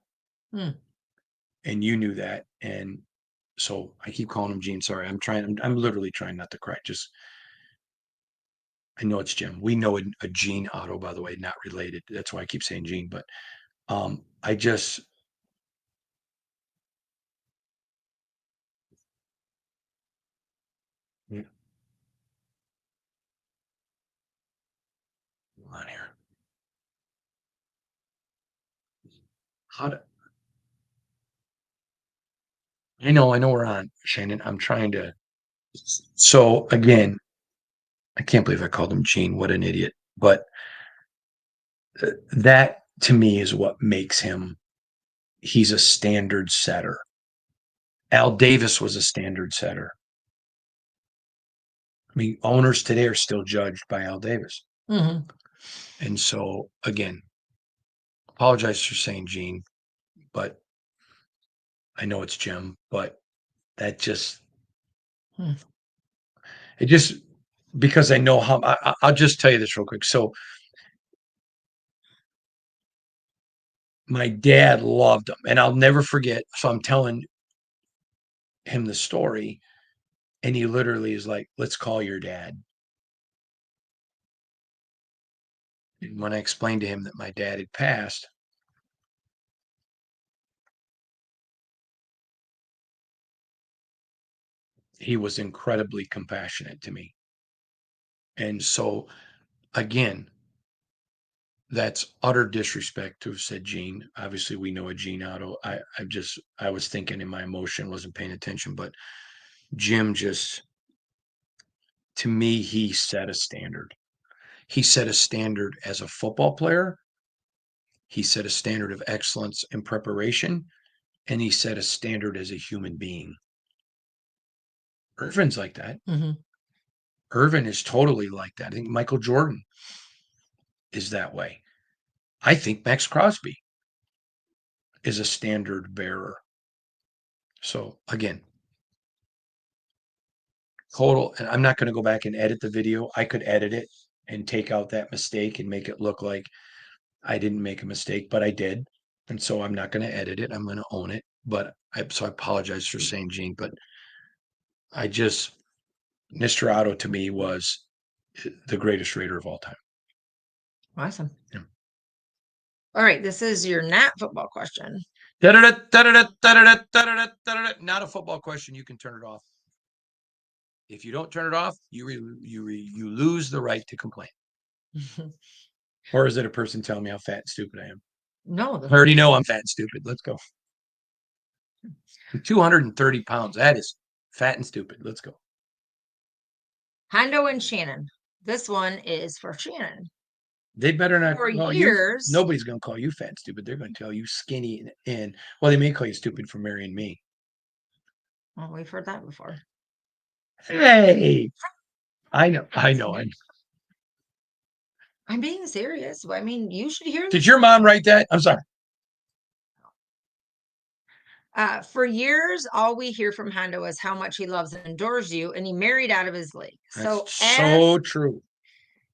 And you knew that. And so I keep calling him Gene. Sorry. I'm literally trying not to cry. Just, I know it's Jim. We know a Gene Otto, by the way, not related. That's why I keep saying Gene, but I just, yeah. Hold on here. How to, I know we're on, Shannon. I'm trying to. So again, I can't believe I called him Gene. What an idiot. But that to me is what makes him, he's a standard setter. Al Davis was a standard setter. I mean, owners today are still judged by Al Davis. And so again, apologize for saying Gene, but I know it's Jim, but that just, it just, because I know how, I'll just tell you this real quick. So my dad loved him, and I'll never forget. So I'm telling him the story, and he literally is like, let's call your dad. And when I explained to him that my dad had passed, he was incredibly compassionate to me. And so again, that's utter disrespect to have said Gene. Obviously, we know a Gene Otto. I was thinking in my emotion, wasn't paying attention, but Jim just, to me, he set a standard. He set a standard as a football player. He set a standard of excellence in preparation, and he set a standard as a human being. Irvin's like that. Irvin is totally like that. I think Michael Jordan is that way. I think Max Crosby is a standard bearer. So again, total, and I'm not going to go back and edit the video. I could edit it and take out that mistake and make it look like I didn't make a mistake, but I did. And so I'm not going to edit it. I'm going to own it. So I apologize for saying Gene, but I just, Mr. Otto to me was the greatest Raider of all time. Awesome. Yeah. All right. This is your not football question. Not a football question. You can turn it off. If you don't turn it off, you lose the right to complain. Or is it a person telling me how fat and stupid I am? No. I already know I'm fat and stupid. Let's go. 230 pounds. That is fat and stupid. Let's go. Hondo and Shannon. This one is for Shannon. They better not For call years. you. Nobody's going to call you fat and stupid. They're going to tell you skinny and well, they may call you stupid for marrying me. Well, we've heard that before. Hey, I know. I'm being serious. I mean, you should hear Did your mom write that? I'm sorry. For years, all we hear from Hondo is how much he loves and adores you, and he married out of his league. That's so true.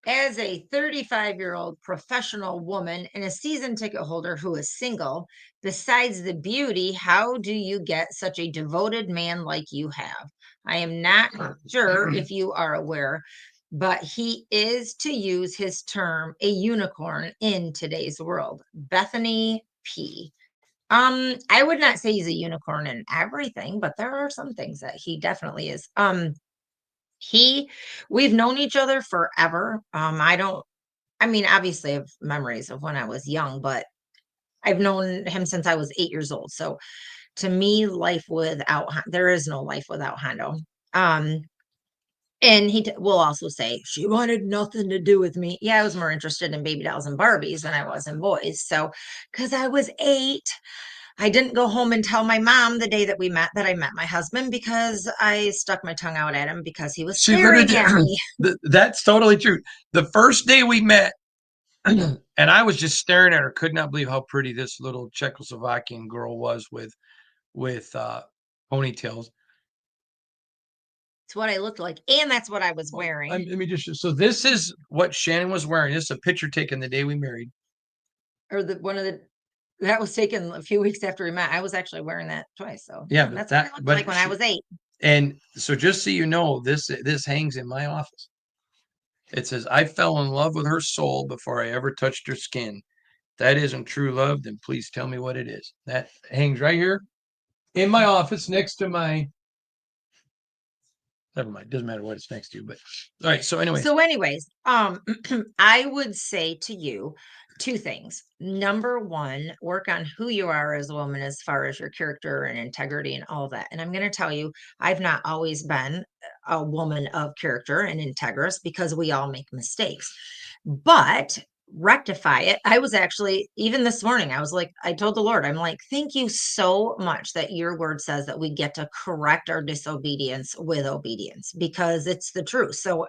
As a 35-year-old professional woman and a season ticket holder who is single, besides the beauty, how do you get such a devoted man like you have? I am not sure if you are aware, but he is, to use his term, a unicorn in today's world. Bethany P. I would not say he's a unicorn in everything, but there are some things that he definitely is. He We've known each other forever. I mean, obviously I have memories of when I was young, but I've known him since I was 8 years old. So to me, there is no life without Hondo. Um, and will also say, she wanted nothing to do with me. Yeah, I was more interested in baby dolls and Barbies than I was in boys. So, because I was 8, I didn't go home and tell my mom the day that we met that I met my husband, because I stuck my tongue out at him because he was She literally staring did. at me. That's totally true. The first day we met, and I was just staring at her, could not believe how pretty this little Czechoslovakian girl was with ponytails. It's what I looked like, and that's what I was wearing. Let me just. So this is what Shannon was wearing. This is a picture taken the day we married. Or that was taken a few weeks after we met. I was actually wearing that twice. So Yeah, that's what I looked like when I was 8. And so just so you know, this hangs in my office. It says, I fell in love with her soul before I ever touched her skin. That isn't true love, then please tell me what it is. That hangs right here in my office next to my, never mind, doesn't matter what it's next to, but all right. So anyways, I would say to you 2 things. Number 1, work on who you are as a woman as far as your character and integrity and all that. And I'm going to tell you, I've not always been a woman of character and integrous, because we all make mistakes. But rectify it. I was actually, even this morning, I was like, I told the Lord, I'm like, thank you so much that your word says that we get to correct our disobedience with obedience, because it's the truth. So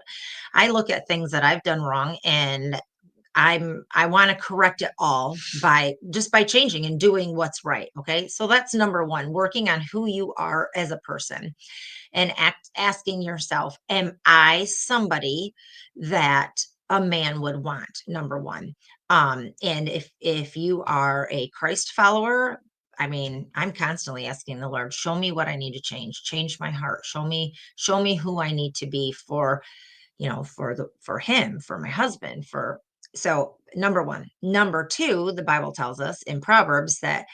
I look at things that I've done wrong, and I want to correct it all by changing and doing what's right. Okay. So that's number 1, working on who you are as a person, and asking yourself, am I somebody that a man would want? Number 1. And if you are a Christ follower, I mean, I'm constantly asking the Lord, show me what I need to change my heart, show me who I need to be for, for him, for my husband, so number 1. Number 2, the Bible tells us in Proverbs that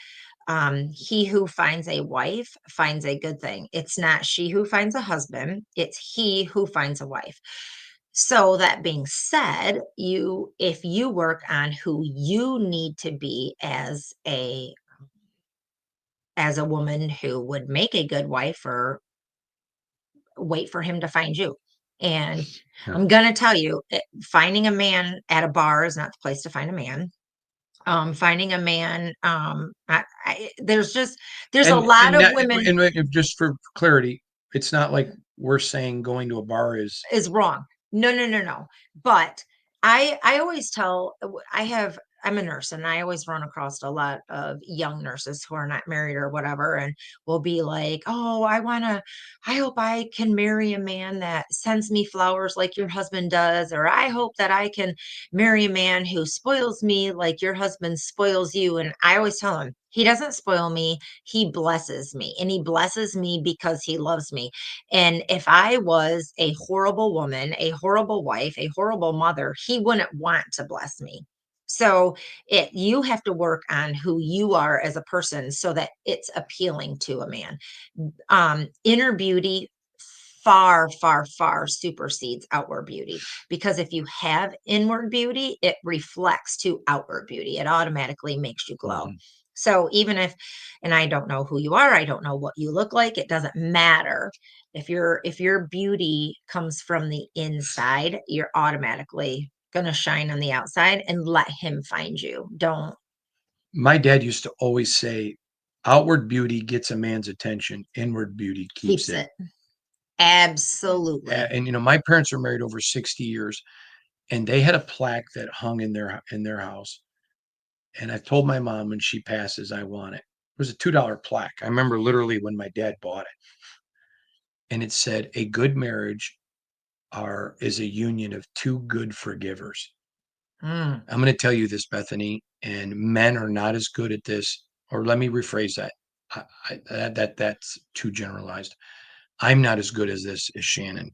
he who finds a wife finds a good thing. It's not she who finds a husband, it's he who finds a wife. So that being said, if you work on who you need to be as a woman who would make a good wife, or wait for him to find you. And I'm going to tell you, finding a man at a bar is not the place to find a man. Finding a man, there's a lot of women and just for clarity, it's not like we're saying going to a bar is wrong. No, no, no, no. But I always I'm a nurse, and I always run across a lot of young nurses who are not married or whatever, and will be like, oh, I hope I can marry a man that sends me flowers like your husband does, or I hope that I can marry a man who spoils me like your husband spoils you. And I always tell him, he doesn't spoil me, he blesses me, and he blesses me because he loves me. And if I was a horrible woman, a horrible wife, a horrible mother, he wouldn't want to bless me. So you have to work on who you are as a person so that it's appealing to a man. Inner beauty far, far, far supersedes outward beauty, because if you have inward beauty, it reflects to outward beauty. It automatically makes you glow. So and I don't know who you are, I don't know what you look like, it doesn't matter. If your beauty comes from the inside, you're automatically going to shine on the outside, and let him find you. Don't. My dad used to always say, outward beauty gets a man's attention, inward beauty keeps it. Absolutely. And my parents were married over 60 years, and they had a plaque that hung in their house. And I told my mom, when she passes, I want it. It was a $2 plaque. I remember literally when my dad bought it. And it said, a good marriage is a union of two good forgivers. I'm going to tell you this, Bethany, and men are not as good at this, or let me rephrase that. That's too generalized. I'm not as good as this as Shannon.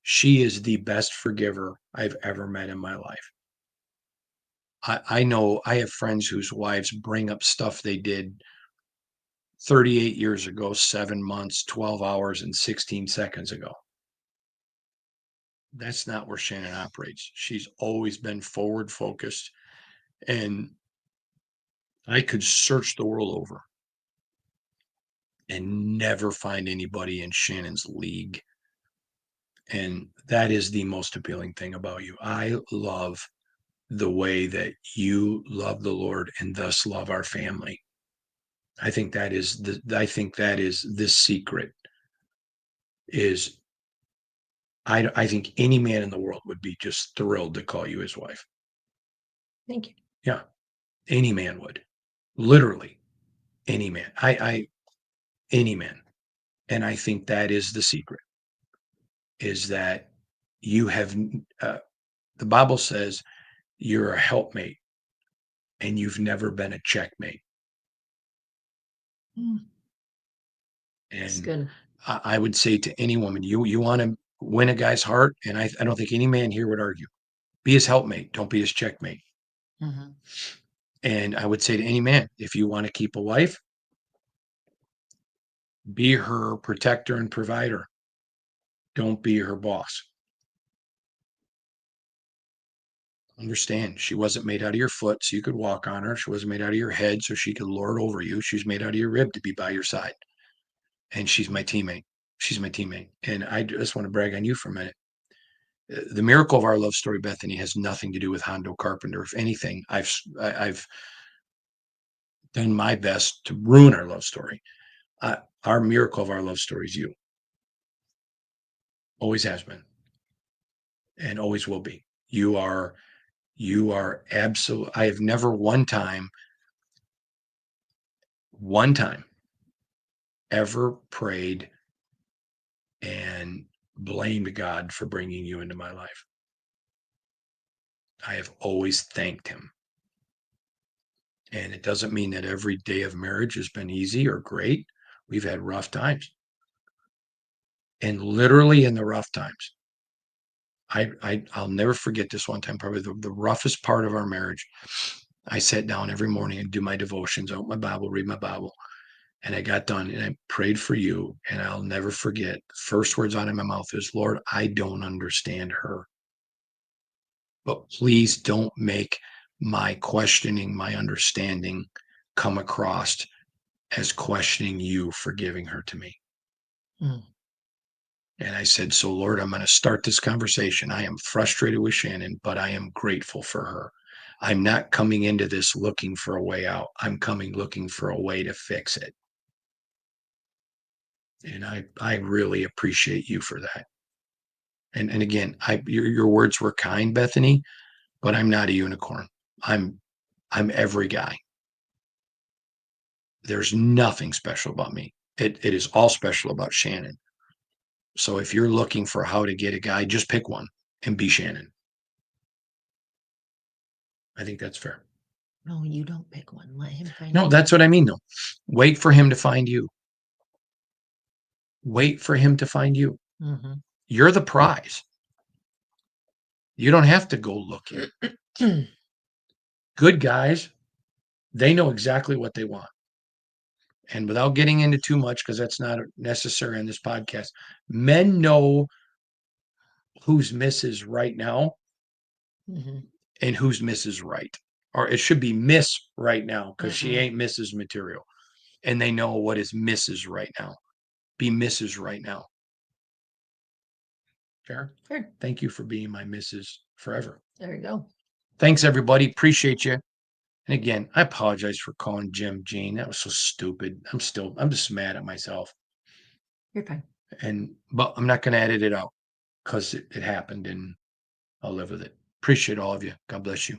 She is the best forgiver I've ever met in my life. I know I have friends whose wives bring up stuff they did 38 years ago, 7 months, 12 hours, and 16 seconds ago. That's not where Shannon operates. She's always been forward focused, and I could search the world over and never find anybody in Shannon's league. And that is the most appealing thing about you. I love the way that you love the Lord and thus love our family. I think that is this secret is I think any man in the world would be just thrilled to call you his wife. Thank you. Yeah, any man would. Literally any man. I any man. And I think that is the secret, is that you have the Bible says you're a helpmate and you've never been a checkmate. That's And good. I would say to any woman, you want to win a guy's heart, and I don't think any man here would argue. Be his helpmate, don't be his checkmate. Mhm. And I would say to any man, if you want to keep a wife, be her protector and provider. Don't be her boss. Understand, she wasn't made out of your foot so you could walk on her. She wasn't made out of your head so she could lord over you. She's made out of your rib to be by your side. And she's my teammate. She's my teammate. And I just want to brag on you for a minute. The miracle of our love story, Bethany, has nothing to do with Hondo Carpenter. If anything, I've done my best to ruin our love story. Our miracle of our love story is you. Always has been, and always will be. You are absolute. I have never one time ever prayed and blamed God for bringing you into my life. I have always thanked him. And it doesn't mean that every day of marriage has been easy or great. We've had rough times. And literally in the rough times, I'll never forget this one time, probably the roughest part of our marriage. I sat down every morning and do my devotions, open my Bible, read my Bible. And I got done and I prayed for you. And I'll never forget. First words out of my mouth is, Lord, I don't understand her. But please don't make my questioning my understanding come across as questioning you for giving her to me. Mm. And I said, so Lord, I'm going to start this conversation. I am frustrated with Shannon, but I am grateful for her. I'm not coming into this looking for a way out. I'm coming looking for a way to fix it. And I really appreciate you for that. And again, your words were kind, Bethany, but I'm not a unicorn. I'm every guy. There's nothing special about me. It is all special about Shannon. So if you're looking for how to get a guy, just pick one and be Shannon. I think that's fair. No, you don't pick one. Let him find No, you. that's what I mean, though. Wait for him to find you. Wait for him to find you. Mhm. You're the prize. You don't have to go looking. Good guys, they know exactly what they want. And without getting into too much, because that's not necessary on this podcast, men know who's misses right now Mhm. and who's Mrs. Right. Or it should be Miss right now because she Mhm. ain't Mrs. material. And they know what is Mrs. right now. Be Mrs. right now. Fair? Fair. Thank you for being my Mrs. forever. There you go. Thanks, everybody. Appreciate you. And again, I apologize for calling Jim Gene. That was so stupid. I'm just mad at myself. You're fine. But I'm not going to edit it out because it happened and I'll live with it. Appreciate all of you. God bless you.